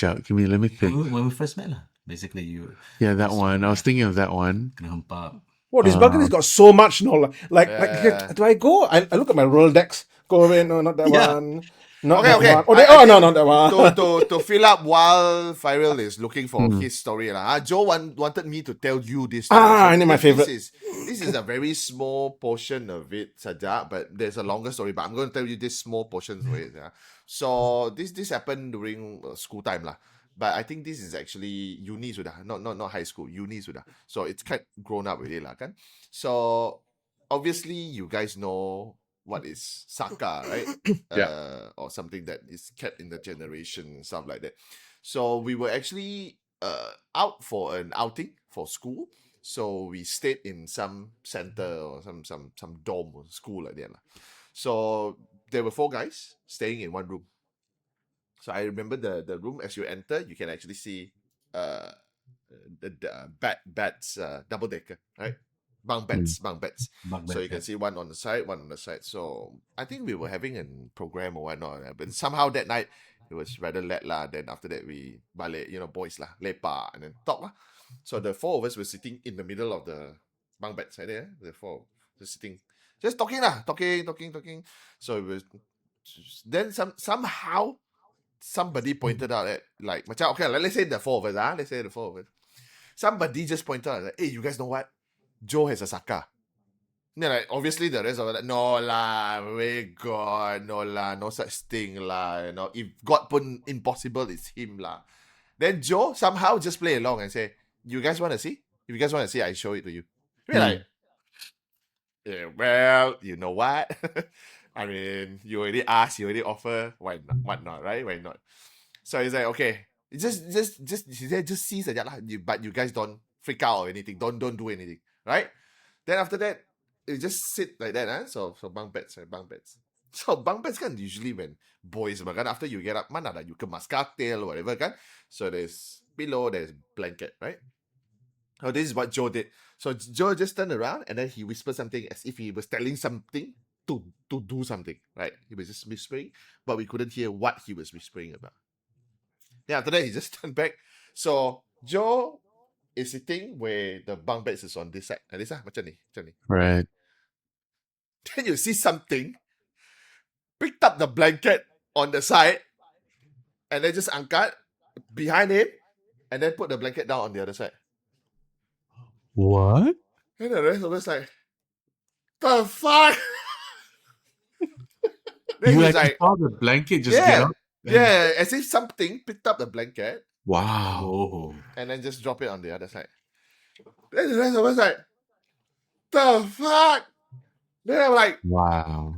Let me think. When we first met, basically you. Yeah, that one. I was thinking of that one. Well, this bugger has got so much, like do I go? I look at my Rolodex. Go away, no, not that one. Not Okay, that okay. one. Oh, no, that one. To fill up while Fairil is looking for his story, Joe wanted me to tell you this story. I need my favorite. This is a very small portion of it, Sajak, but there's a longer story. But I'm going to tell you this small portion of it. Yeah. So this happened during school time, lah. But I think this is actually uni sudah, not high school, uni sudah. So it's kind of grown up already, lah, kan? So obviously you guys know what is Saka, right? Or something that is kept in the generation and stuff like that. So we were actually out for an outing for school. So we stayed in some center or some dorm or school like that. So there were 4 guys staying in one room. So I remember the room as you enter, you can actually see the beds, double decker, right? Bunk beds. So you can see one on the side. So I think we were having a program or whatnot, but somehow that night it was rather late lah. Then after that we balik, boys lah, lepak and then talk lah. So the 4 of us were sitting in the middle of the bunk beds, right there. The 4 just sitting, just talking lah, talking. So it was then somehow somebody pointed out at okay, let's say the 4 of us, somebody just pointed out hey, you guys know what? Joe has a Saka. Then obviously the rest of it, no lah, God, no lah, no such thing lah. If God pun impossible, it's him lah. Then Joe somehow just play along and say, you guys want to see? If you guys want to see, I show it to you. We're like, yeah, well, you know what? I mean, you already asked, you already offer, why not, right? Why not? So he's like, okay, just he said, just see but you guys don't freak out or anything. Don't do anything, right? Then after that, you just sit like that, huh? So bunk beds. So bunk beds kan usually when boys, kan, after you get up, mana ada you kemas katil or whatever, kan? So there's pillow, there's blanket, right? So this is what Joe did. So Joe just turned around and then he whispered something as if he was telling something to do something, right? He was just whispering, but we couldn't hear what he was whispering about. Then after that, he just turned back. So Joe is sitting where the bunk beds is on this side. And this side, macam ni. Right. Then you see something, picked up the blanket on the side, and then just angkat behind him, and then put the blanket down on the other side. What? And the rest of us like, the fuck? Then You he's actually like, saw the blanket just get up? yeah, as if something picked up the blanket. Wow. And then just drop it on the other side. Then the rest of us like, the fuck? Then I'm like, wow.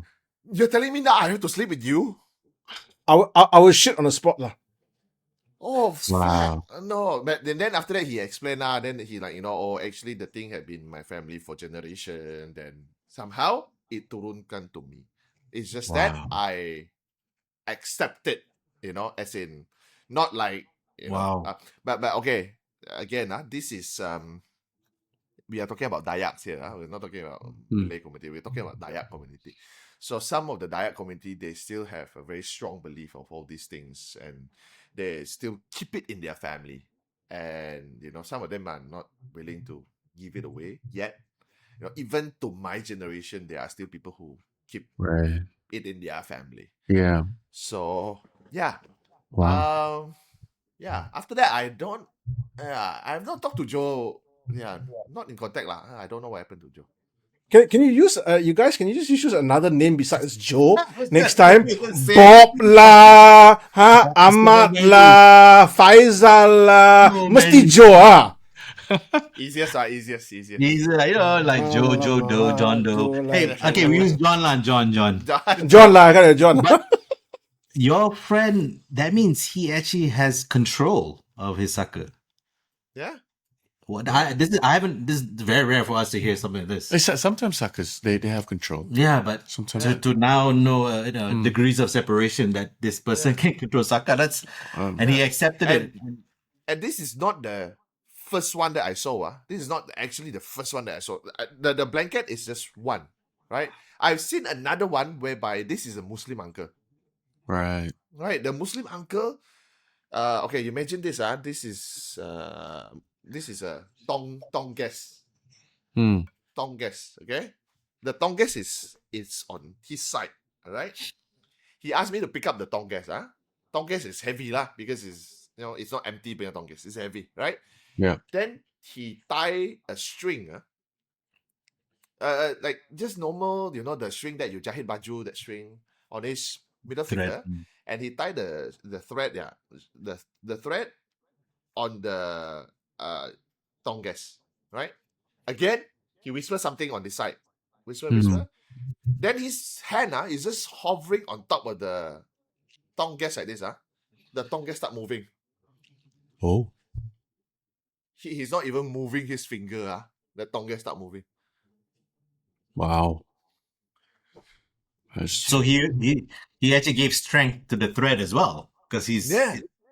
You're telling me now I have to sleep with you? I was shit on the spot lah. Oh, wow. fuck. No. But then after that, he explained, then he actually the thing had been my family for generation. Then somehow, it turunkan to me. It's just that I accept it, as in, not like, but okay, again, this is, we are talking about Dayaks here. We're not talking about Malay community. We're talking about Dayak community. So some of the Dayak community, they still have a very strong belief of all these things, and they still keep it in their family. And some of them are not willing to give it away yet. Even to my generation, there are still people who keep it in their family. Yeah. So yeah. Wow. Yeah. After that, I've not talked to Joe. Yeah, not in contact lah. I don't know what happened to Joe. Can you use you guys? Can you just use another name besides Joe next time? Bob lah, Ahmad lah, Faisal lah, mesti Joe ah. Easiest. Easier, like Joe, Doe, John Doe. Hey, okay, we use John lah, John. John lah, kan John. Your friend, that means he actually has control of his Saka. Yeah. This is very rare for us to hear something like this. Sometimes suckers they have control. Yeah, but sometimes to now know degrees of separation that this person can control Saka, and he accepted it. And this is not the first one that I saw. This is not actually the first one that I saw. The blanket is just one, right? I've seen another one whereby this is a Muslim uncle. Right. The Muslim uncle. Okay, you imagine this. This is a tong guest. Tong guest, okay? The tong guest is on his side, all right? he asked me to pick up the tonggas. Tonggas is heavy lah, because it's not empty being a tonggas. It's heavy, right? Yeah. Then he tie a string, like just normal, the string that you jahit baju, that string on his middle finger, and he tied the thread, the thread on the tonggas, right? Again, he whispers something on this side. Whisper. Then his hand is just hovering on top of the tonggas like this. The tonggas start moving. Oh. He's not even moving his finger. The tonggas start moving. Wow. So he actually gave strength to the thread as well, because he's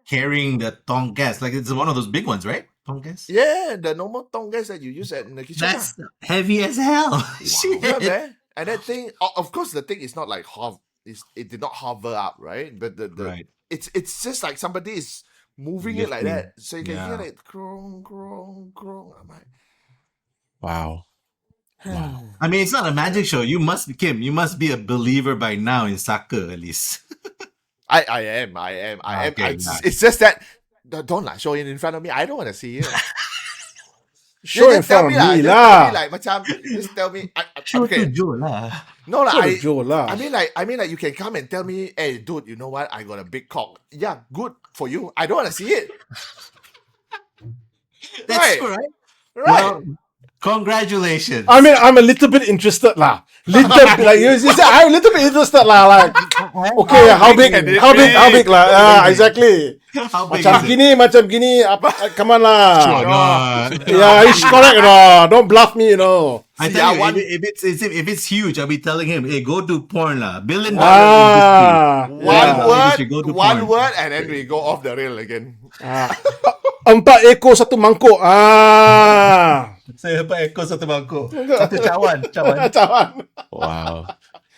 carrying the tonggas. Like, it's one of those big ones, right? Tonggas? Yeah, the normal tonggas that you use in the kitchen. That's heavy as hell. Wow. Yeah, man. And that thing, of course, the thing is not like it did not hover up, right? But it's just like somebody is moving it like that, so you can hear it crong, crong, crong. I'm like, wow. I mean, it's not a magic show. You must be a believer by now in Saka, at least. I am. Okay, nice. It's just that don't show it in front of me. I don't want to see it. Show in front of me lah. Like, macam, just tell me. Show Okay. to Joe lah. No lah. I I mean like you can come and tell me, hey dude, you know what? I got a big cock. Yeah, good for you. I don't want to see it. That's true, right? Right. Well, congratulations. mean, I'm a little bit interested lah. I'm a little bit interested lah. Like, okay, how big lah? Exactly. How big Macam gini. Come on lah. Sure, Yeah, it's correct, Don't bluff me, I tell you, if it's huge, I'll be telling him, hey, go do porn lah. $1 billion industry. One word, and then we go off the rail again. 4 ekor satu mangkuk. Saya 4 ekor satu mangkuk. Satu cawan. Wow.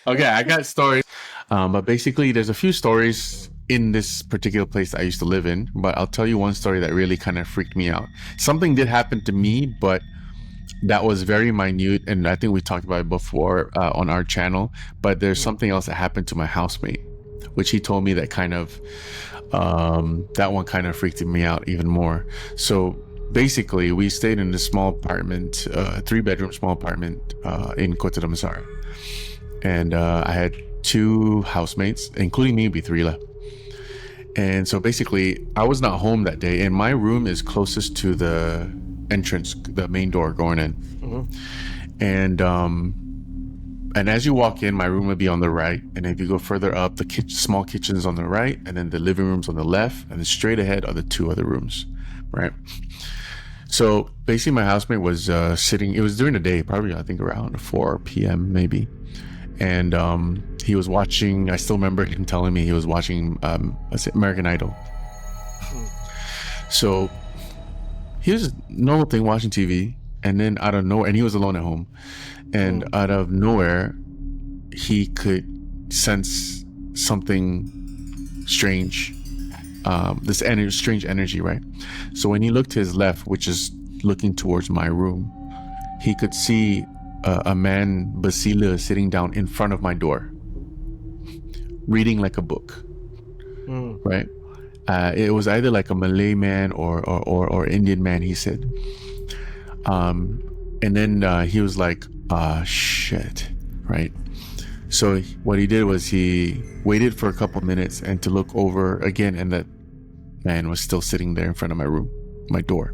Okay, I got stories. But basically, there's a few stories in this particular place that I used to live in. But I'll tell you one story that really kind of freaked me out. Something did happen to me, but that was very minute. And I think we talked about it before on our channel. But there's something else that happened to my housemate, which he told me that kind of... that one kind of freaked me out even more. So basically, we stayed in this small apartment, 3-bedroom small apartment in Kota Damansara, and I had 2 housemates, including me, Bithrila. And so basically, I was not home that day, and my room is closest to the entrance, the main door going in. And as you walk in, my room would be on the right. And if you go further up, the small kitchen is on the right. And then the living room's on the left. And then straight ahead are the 2 other rooms, right? So basically my housemate was sitting, it was during the day, probably I think around 4 p.m. maybe. And he was watching, I still remember him telling me he was watching American Idol. So he was normal thing, watching TV. And then out of nowhere, and he was alone at home. And out of nowhere, he could sense something strange, this strange energy, right? So when he looked to his left, which is looking towards my room, he could see a man, Basila, sitting down in front of my door, reading like a book, right? It was either like a Malay man or Indian man, he said. And then he was like, shit, right? So what he did was he waited for a couple minutes and to look over again, and that man was still sitting there in front of my door.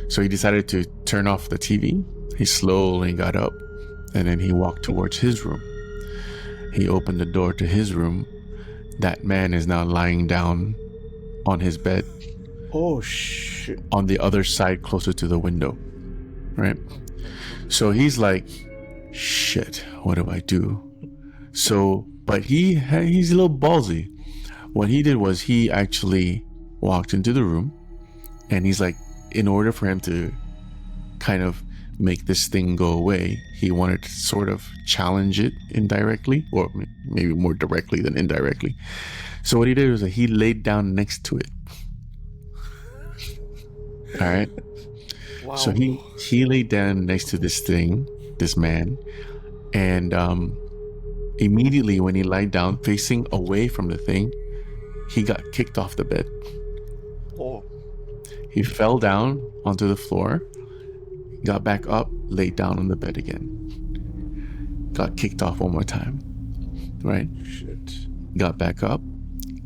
So he decided to turn off the TV. He slowly got up, and then he walked towards his room. He opened the door to his room. That man is now lying down on his bed. Oh shit! On the other side, closer to the window, right? So he's like, shit, what do I do? So, but he's a little ballsy. What he did was he actually walked into the room, and he's like, in order for him to kind of make this thing go away, he wanted to sort of challenge it indirectly, or maybe more directly than indirectly. So what he did was that he laid down next to it. All right. Wow. So he laid down next to this thing, this man, and immediately when he lied down facing away from the thing, he got kicked off the bed. Oh. He fell down onto the floor, got back up, laid down on the bed again. Got kicked off one more time, right? Shit. Got back up,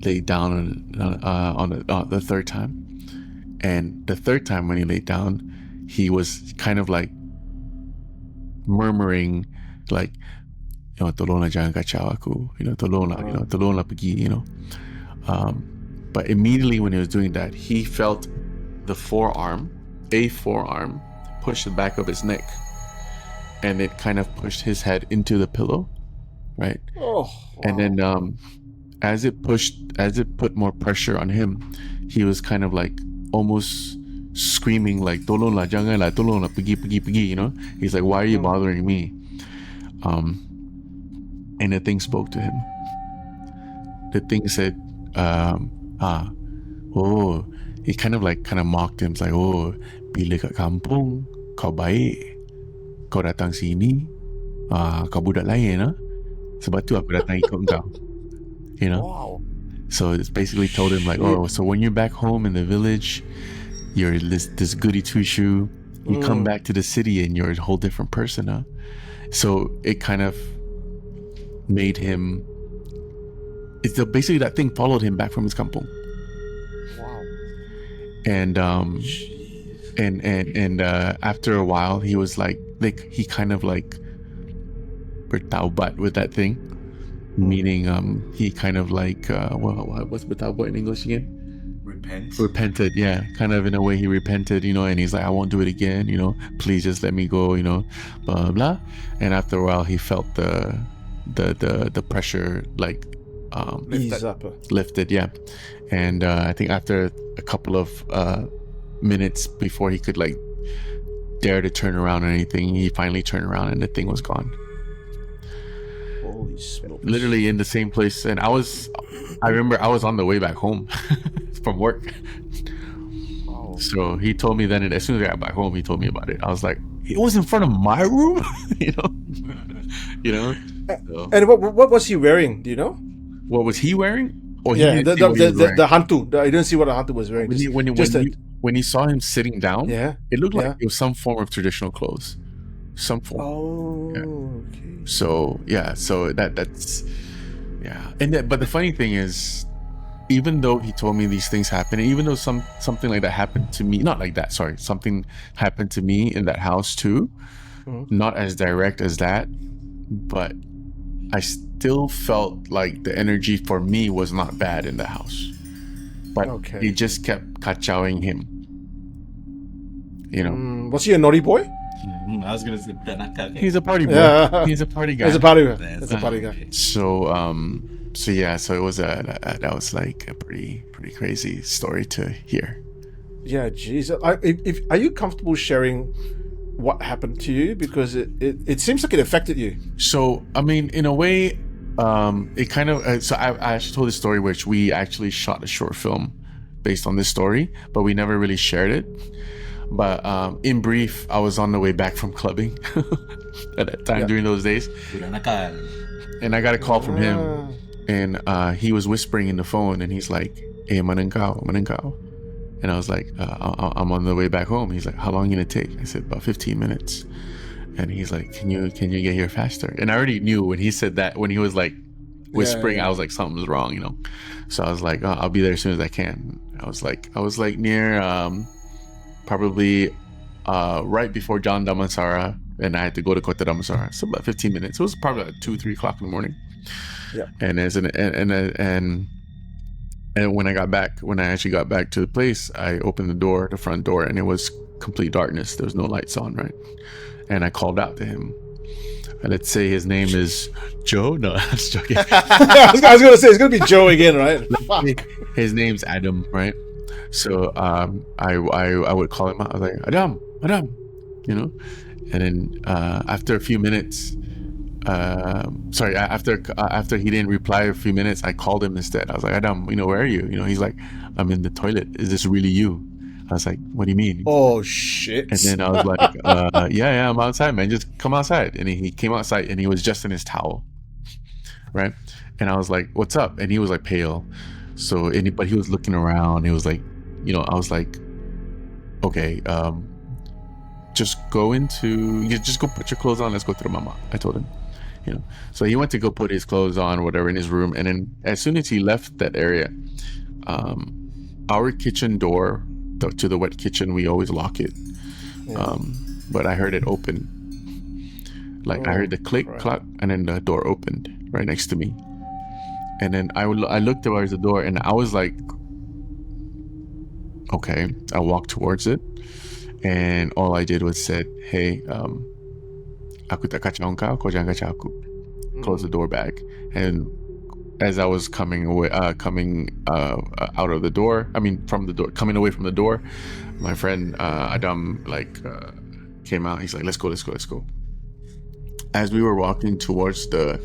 laid down on the third time. And the third time when he laid down, he was kind of like murmuring, like, tolong lah jangan kacau aku, tolong lah pergi, But immediately when he was doing that, he felt a forearm push the back of his neck, and it kind of pushed his head into the pillow, right? Oh. Wow. And then as it put more pressure on him, he was kind of like almost screaming like, tolong lah jangan lah, tolong lah pergi, he's like, why are you bothering me? And the thing spoke to him. The thing said, he kind of mocked him. It's like, bila kat kampung kau baik, kau datang sini, kau budak lain, sebab tu aku datang ikut kau. Wow. So it's basically told him like, so when you're back home in the village, you're this goody two shoe. You come back to the city and you're a whole different person, So it kind of made him. Basically that thing followed him back from his kampung. Wow. And after a while, he was like he kind of like bertaubat with that thing, meaning he kind of like what's bertaubat in English again? Repented, yeah, kind of in a way he repented, and he's like, I won't do it again, please just let me go, blah blah. And after a while, he felt the pressure like lifted, yeah. And I think after a couple of minutes before he could like dare to turn around or anything, he finally turned around and the thing was gone. Holy smokes. Literally in the same place. And I remember I was on the way back home from work. Wow. So he told me then, and as soon as I got back home, he told me about it. I was like, it was in front of my room, So, And what was he wearing? Do you know? what was he wearing? Or he Yeah, didn't see what he was wearing? the Hantu. I didn't see what the Hantu was wearing. When he saw him sitting down, Yeah. it looked like Yeah. it was some form of traditional clothes, some form. Oh, Yeah. okay. So yeah, so that's yeah. But the funny thing is, even though he told me these things happen, and even though something like that happened to me, not like that, sorry, something happened to me in that house too, not as direct as that, but I still felt like the energy for me was not bad in the house, but it just kept kacauing him. Was he a naughty boy? I was gonna say He's a party boy. Yeah. He's a party guy. He's a party guy. That's a party guy. So yeah, so it was that was like a pretty crazy story to hear. Yeah, geez. Are you comfortable sharing what happened to you? Because it seems like it affected you. So I mean, in a way, it kind of. So I actually told this story, which we actually shot a short film based on this story, but we never really shared it. But in brief, I was on the way back from clubbing at that time during those days, and I got a call from him, and he was whispering in the phone, and he's like, "Hey, manengkau." And I was like, I'm on the way back home. He's like, how long are you gonna take? I said, about 15 minutes. And he's like, can you get here faster? And I already knew when he said that, when he was like whispering, I was like, something's wrong, So I was like, I'll be there as soon as I can. I was like near probably right before Kota Damansara, and I had to go to Kota Damansara. So about 15 minutes. It was probably like 2-3 o'clock in the morning. Yeah. And when I actually got back to the place, I opened the front door, and it was complete darkness. There was no lights on, right? And I called out to him. Let's say his name is Joe. No, I was joking. I was going to say, it's going to be Joe again, right? His name's Adam, right? So I would call him out. I was like, Adam, And then after a few minutes, after he didn't reply a few minutes, I called him instead. I was like, Adam, where are you? He's like, I'm in the toilet. Is this really you? I was like, what do you mean? Oh shit. And then I was like, yeah, I'm outside, man. Just come outside. And he came outside, and he was just in his towel. right? And I was like, "What's up?" And he was like pale. So, but he was looking around. He was like, I was like, "Okay, just go put your clothes on. Let's go to the mama." I told him, So he went to go put his clothes on, or whatever, in his room. And then as soon as he left that area, our kitchen door to the wet kitchen, we always lock it. But I heard it open. Like I heard the click, clack, and then the door opened right next to me. And then I looked towards the door, and I was like, okay. I walked towards it, and all I did was said, "Hey, aku tak kacau kau jangan kacau aku." Close the door back. And as I was coming out of the door, from the door, coming away from the door, my friend Adam came out. He's like, let's go. As we were walking towards the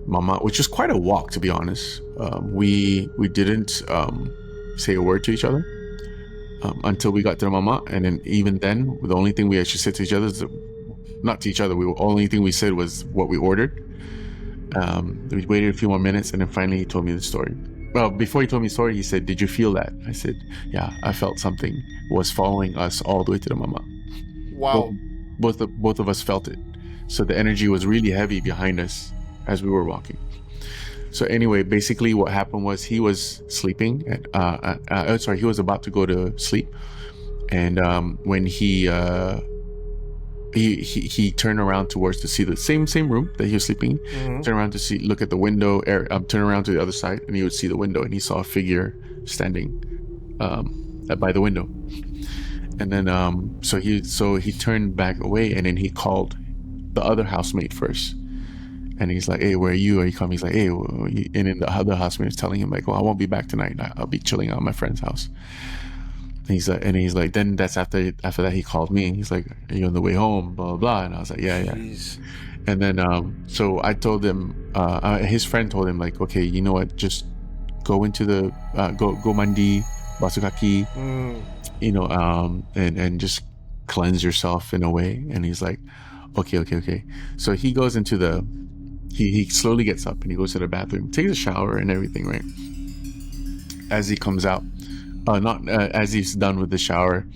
mama, which was quite a walk, to be honest, we didn't say a word to each other until we got to the mama. And then even then, the only thing we actually said to each other is, not to each other, the only thing we said was what we ordered. We waited a few more minutes, and then finally he told me the story. Well, before he told me the story, he said, "Did you feel that?" I said, "Yeah, I felt something was following us all the way to the mama." Wow. Both of us felt it. So the energy was really heavy behind us as we were walking. So anyway, basically what happened was he was sleeping. He was about to go to sleep, and when he turned around towards to see the same room that he was sleeping. Turned around to look at the window. Turn around to the other side, and he would see the window, and he saw a figure standing by the window. And then so he turned back away, and then he called the other housemate first, and he's like, "Hey, where are you? Are you coming?" He's like, "Hey," and then the other housemate is telling him like, "Well, I won't be back tonight. I'll be chilling out at my friend's house." He's like, then that's after that he called me. He's like, "Are you on the way home?" Blah blah blah. And I was like, "Yeah." Jeez. And then so I told him, his friend told him like, "Okay, you know what? Just go into the go mandi, basuh kaki, and just cleanse yourself in a way." And he's like, okay. So he goes into he slowly gets up and he goes to the bathroom, takes a shower and everything, right? As he comes out, as he's done with the shower,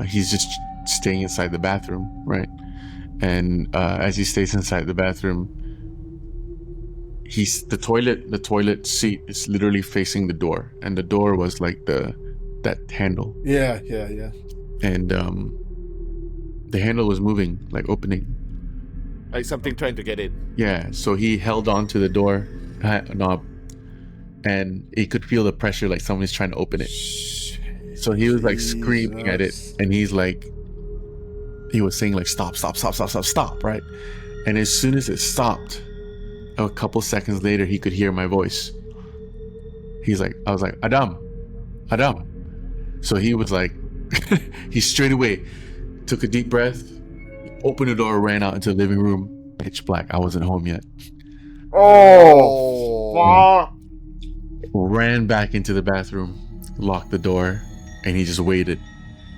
he's just staying inside the bathroom, right? And as he stays inside the bathroom, the toilet seat is literally facing the door, and the door was like that handle. Yeah. And the handle was moving, like opening, like something trying to get in. Yeah. So he held on to the door knob, and he could feel the pressure, like someone's trying to open it. So he was like screaming at it, and he was saying like, stop, right? And as soon as it stopped, a couple seconds later, he could hear my voice. I was like, Adam. So he was like, he straight away took a deep breath, opened the door, ran out into the living room. Pitch black. I wasn't home yet. Oh. Ran back into the bathroom, locked the door, and he just waited.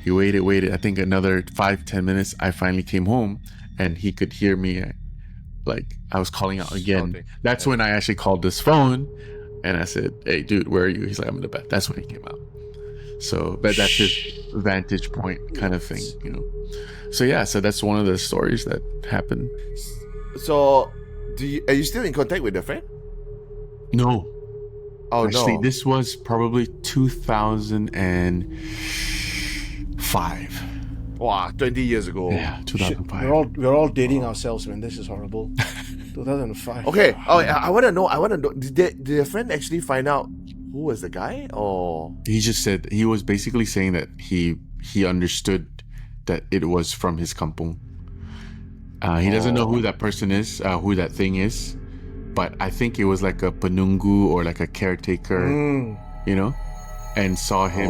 He waited. I think another 5-10 minutes. I finally came home, and he could hear me. Like I was calling out again. Shouting. That's when I actually called this phone, and I said, "Hey, dude, where are you?" He's like, "I'm in the bath." That's when he came out. So, but that's his vantage point kind of thing, So yeah, so that's one of the stories that happened. So, are you still in contact with the friend? No. Oh, actually, no. this was probably 2005. Wow, 20 years ago. Yeah, 2005. We're all dating ourselves, man. This is horrible. 2005. Okay. Oh, I want to know. Did your friend actually find out who was the guy, or he just said, he was basically saying that he understood that it was from his kampung. He doesn't know who that person is, who that thing is, but I think it was like a penunggu or like a caretaker, and saw him,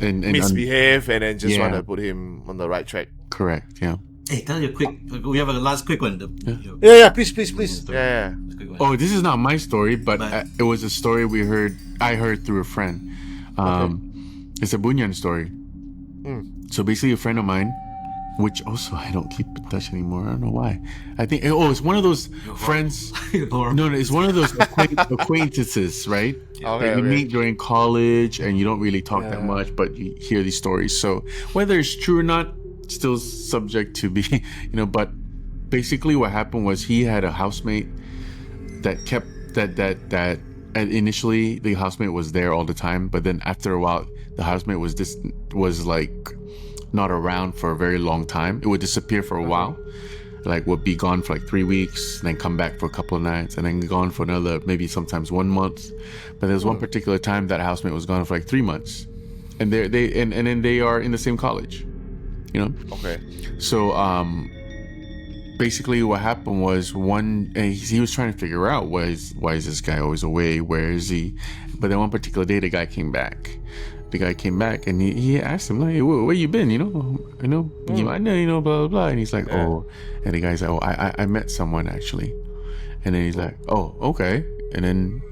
and misbehave, and then just want to put him on the right track. Correct. Yeah. Hey, tell you quick. We have a last quick one. Yeah. Please. Yeah. Oh, this is not my story, but it was a story I heard through a friend. It's a Bunian story. So basically, a friend of mine, which also I don't keep in touch anymore. I don't know why. I think it's one of those friends. No, it's one of those acquaintances, right? Okay, You meet during college and you don't really talk that much, but you hear these stories. So whether it's true or not, still subject to be, But basically, what happened was he had a housemate that kept that. And initially, the housemate was there all the time, but then after a while, the housemate was like not around for a very long time. It would disappear for a while, like would be gone for like 3 weeks, and then come back for a couple of nights, and then gone for another, maybe sometimes 1 month. But there's one particular time that housemate was gone for like 3 months, and then they are in the same college, Okay. So basically what happened was he was trying to figure out why is this guy always away, where is he? But then one particular day the guy came back and he asked him, like, hey, where you been, I know, blah blah blah, and he's like, oh, and the guy's like, oh, I met someone actually, and then he's like, oh, okay, and then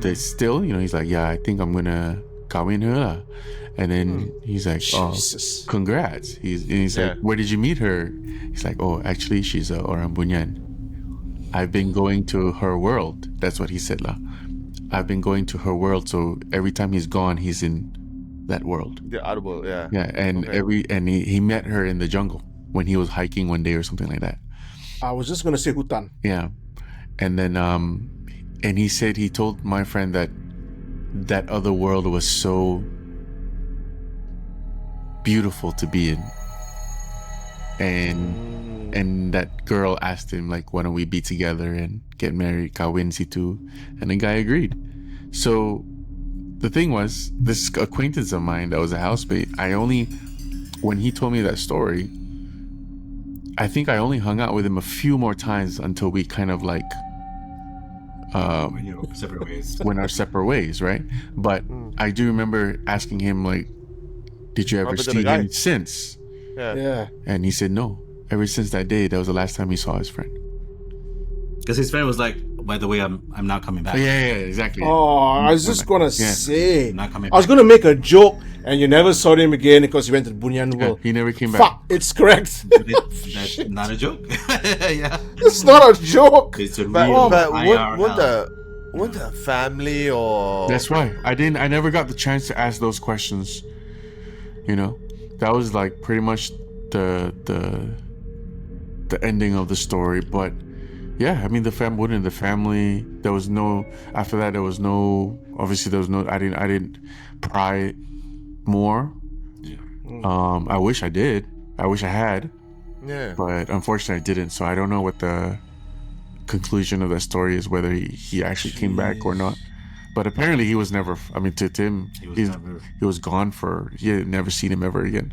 he's like, yeah, I think I'm gonna kawin her lah. And then he's like, oh, congrats. He's like, where did you meet her? He's like, oh, actually, she's orang Bunian. I've been going to her world. That's what he said lah. I've been going to her world, so every time he's gone, he's in that world. The other world, yeah. Yeah, and he met her in the jungle when he was hiking one day or something like that. I was just gonna say hutan. Yeah, and then and he said he told my friend that other world was so beautiful to be in, and that girl asked him, like, why don't we be together and get married, kawin situ, and the guy agreed. So the thing was, this acquaintance of mine that was a housemate, when he told me that story, I think I only hung out with him a few more times until we kind of like separate ways. went our separate ways, right? But I do remember asking him, like, did you ever see him since? Yeah. And he said no. Ever since that day, that was the last time he saw his friend. Because his friend was like, by the way, I'm not coming back. Yeah, exactly. Oh, I was just gonna say, I'm not coming I was back. gonna make a joke, and you never saw him again because he went to the Bunian Yeah, world. he never came back. Fuck, it's correct. That's not a joke. Yeah. It's not a joke. It's a But, real but IRL. would the family or That's right. I never got the chance to ask those questions. That was like pretty much the ending of the story. But yeah, I mean, the family, there was no, after that, obviously there was no, I didn't pry more. Yeah. I wish I did. I wish I had, yeah? but unfortunately I didn't. So I don't know what the conclusion of that story is, whether he actually came back or not. But apparently he was never, I mean, to him, he was gone he had never seen him ever again.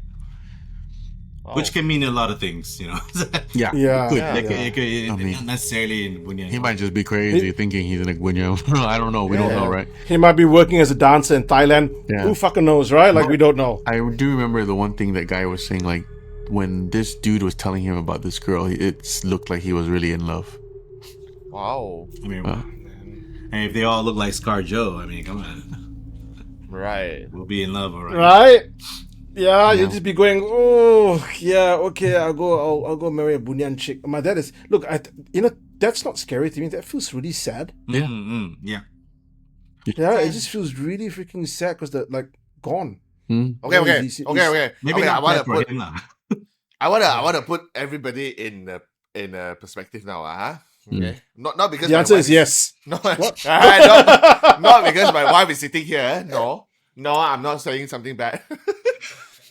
Which can mean a lot of things, Yeah. Yeah. It could, not necessarily in Bunian. He might just be crazy thinking he's in a Bunian. I don't know. We don't know, right? He might be working as a dancer in Thailand. Yeah. Who fucking knows, right? Like, we don't know. I do remember the one thing that guy was saying, like, when this dude was telling him about this girl, it looked like he was really in love. Wow. I mean, and if they all look like Scar Joe, I mean, come on. Right. We'll be in love, all right? Right? Yeah, you'll just be going, oh, yeah, okay, I'll go marry a Bunian chick. My dad is, look, that's not scary to me. That feels really sad. Yeah. Mm-hmm. Yeah. Yeah, it just feels really freaking sad because they're, like, gone. Okay. Maybe Okay, not I bad for him, lah. want to put everybody in perspective now, Okay. Not because The my answer wife is yes. No, not because my wife is sitting here. No, I'm not saying something bad.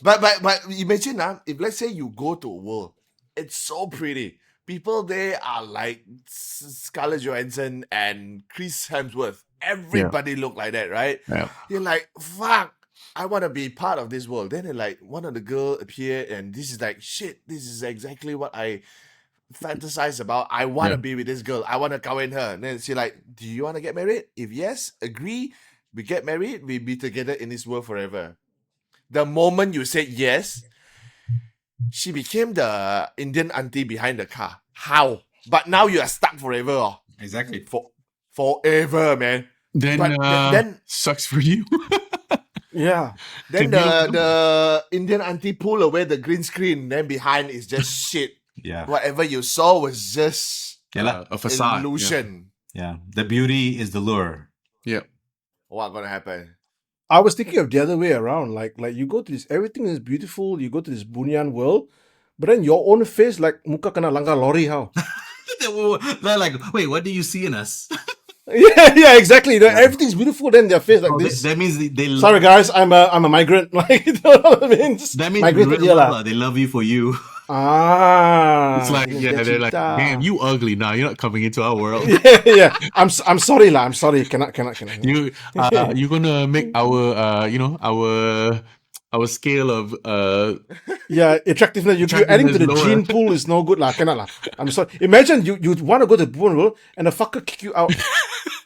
but imagine if let's say you go to a world, it's so pretty. People there are like Scarlett Johansson and Chris Hemsworth. Everybody look like that, right? Yeah. You're like, fuck, I want to be part of this world. Then like one of the girl appeared, and this is like, shit, this is exactly what I fantasize about. I want to be with this girl. I want to kawin her. And then she like, do you want to get married? If yes, agree. We get married. We be together in this world forever. The moment you said yes, she became the Indian auntie behind the car. How? But now you are stuck forever. Oh. Exactly. Forever, man. Then But then sucks for you. Yeah. Then the Indian auntie pull away the green screen. Then behind is just shit. Yeah. Whatever you saw was just a facade. illusion. Yeah. The beauty is the lure. Yeah. What gonna happen? I was thinking of the other way around. Like you go to this, everything is beautiful. You go to this Bunian world, but then your own face, like muka kena langgar lorry, how? They're like, wait, what do you see in us? yeah, exactly. You know, everything's beautiful. Then their face like this. That means they Sorry, guys, I'm a migrant. Like, you know what I mean? That means migrated real love, they love you for you. It's like yeah, they're like, damn, you ugly now. You're not coming into our world. yeah. I'm sorry, lah. I'm sorry. Cannot. You you're gonna make our our scale of Yeah, attractiveness. You're adding to the lower. gene pool is no good, lah. Cannot, lah. I'm sorry. Imagine you want to go to the Boon world and the fucker kick you out.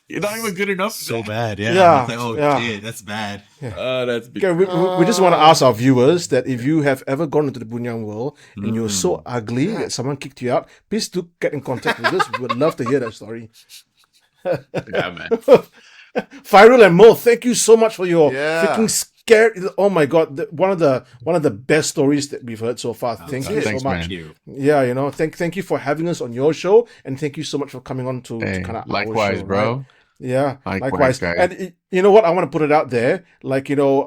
you're not even good enough. So bad, yeah. Yeah, It's like, oh yeah. shit, that's bad. That's big. Okay, we just want to ask our viewers that if you have ever gone into the Bunian world and you're so ugly that someone kicked you out, please do get in contact with us. We would love to hear that story. Yeah, man. Fairil and Moe, thank you so much for your Yeah. freaking scared. Oh my god, one of the best stories that we've heard so far. Thank you Thanks, so much. man. Yeah, you know, thank you for having us on your show, and thank you so much for coming on to Hey, kind of likewise, our show, bro. right? Yeah, Likewise, guys. And you know what? I want to put it out there. Like, you know,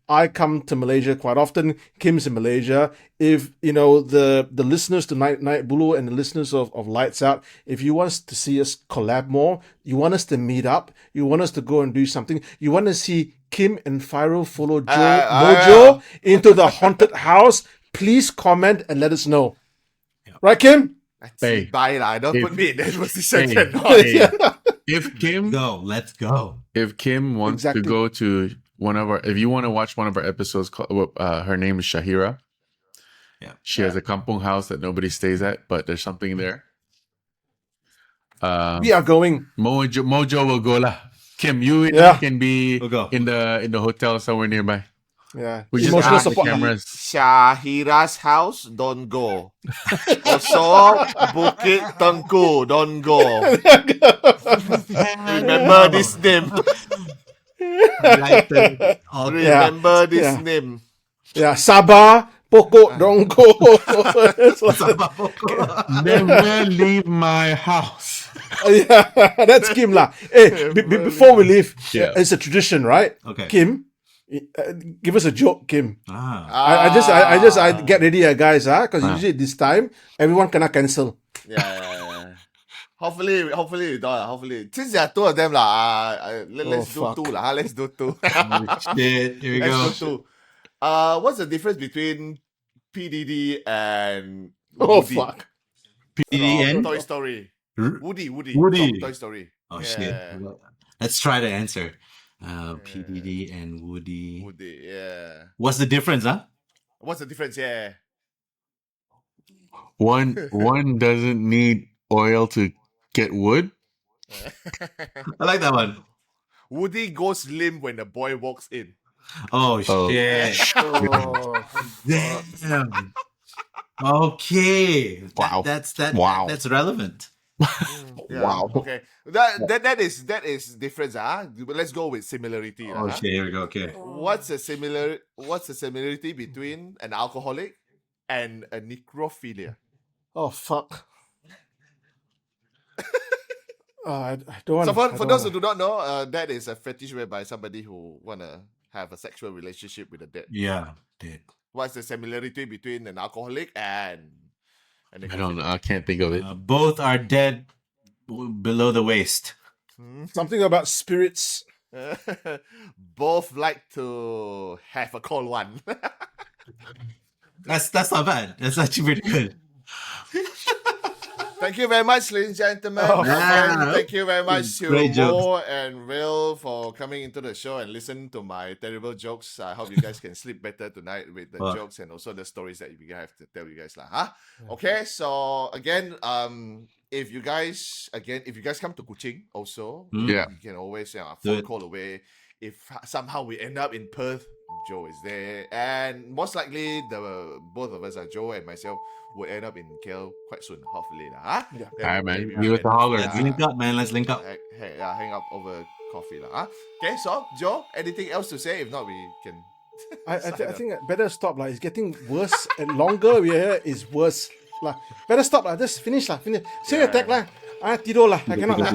I come to Malaysia quite often. Kim's in Malaysia. If, you know, the listeners to Naik Bulu and the listeners of Lights Out, if you want us to see us collab more, you want us to meet up, you want us to go and do something, you want to see Kim and Fairil follow Mojo into the haunted house, please comment and let us know. Right, Kim? Hey. Bye lah. Don't put me in that position. Hey. If Kim Let's go. If Kim wants Exactly. to go to one of our, if you want to watch one of our episodes, her name is Shahira. Yeah. She has a kampung house that nobody stays at, but there's something there. We are going. Mojo will go lah. Kim, you and Yeah. I can be We'll go. in the hotel somewhere nearby. Yeah. We just Emotional ask the support. cameras. Shahira's house, don't go. Also, Bukit Tunku, don't go. Remember this name. Remember this name. Yeah, Sabah, Pokok, Dongko. It's like- Never leave my house. yeah, that's Kim lah. Hey, before we leave, it's a tradition, right? Okay. Kim, give us a joke, Kim. Ah. I get ready, guys, because usually this time everyone cannot cancel. Yeah. Hopefully we don't. Hopefully, since there are two of them let's do fuck. two lah. Let's do two. Shit, here we go. Let's do two. What's the difference between PDD and Oh Woody fuck! from PDN? Toy Story? Woody Woody. from Toy Story. Oh Yeah. shit. Let's try to answer. PDD and Woody. Woody, yeah. What's the difference, huh? What's the difference? Yeah. One doesn't need oil to get wood. I like that one. Woody goes limp when the boy walks in. Oh, Oh. shit. Damn. Okay. Wow. That's Wow. That's relevant. Yeah. Wow. Okay. That is difference. But let's go with similarity. Oh shit. Here we go. Okay. What's the similarity between an alcoholic and a necrophilia? Oh fuck! I don't want. So for those who do not know, that is a fetish whereby somebody who wanna have a sexual relationship with the dead. Yeah. Dude. What's the similarity between an alcoholic and a I don't know. I can't think of it. Both are dead below the waist. something about spirits. Both like to have a cold one. That's not bad. That's actually pretty good. Thank you very much, ladies and gentlemen. Oh, And thank you very much to Great jokes. Moe and Will for coming into the show and listen to my terrible jokes. I hope you guys can sleep better tonight with the Wow. jokes and also the stories that we have to tell you guys. Okay, so again, if you guys come to Kuching also, Yeah. you can always Do phone it. call away. If somehow we end up in Perth, Joe is there, and most likely the both of us, Joe and myself, will end up in KL quite soon, hopefully, huh? Yeah. Then All right, man. maybe Be with the holler. Let's link up, man. Let's link up. hang up over coffee, huh? Okay, so Joe, anything else to say? If not, we can. I think I better stop. It's getting worse and longer. We are here is worse. Better stop. Just finish. Finish. Say your tag lah. Tidur lah. I cannot lah.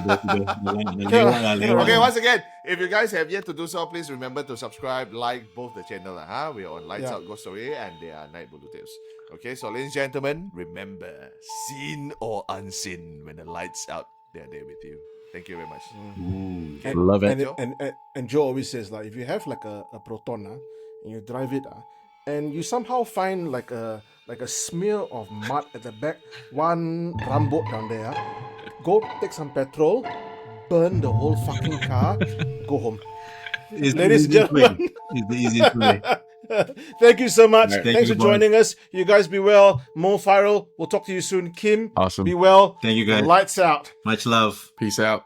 Okay, once again, if you guys have yet to do so, please remember to subscribe, like both the channel. We are on Lights Out Ghost Story and they are Naik Bulu Tales. Okay, so ladies and gentlemen, remember, seen or unseen, when the lights out, they're there with you. Thank you very much. Love it. And Joe always says, if you have a Proton, and you drive it, and you somehow find like a smear of mud at the back, one rambut down there, go take some petrol, burn the whole fucking car, go home. Ladies and gentlemen, it's the easiest way. Thank you so much. Right. Thanks for joining us. You guys be well. Moe and Fairil, we'll talk to you soon. Kim, Awesome. be well. Thank you, guys. Lights out. Much love. Peace out.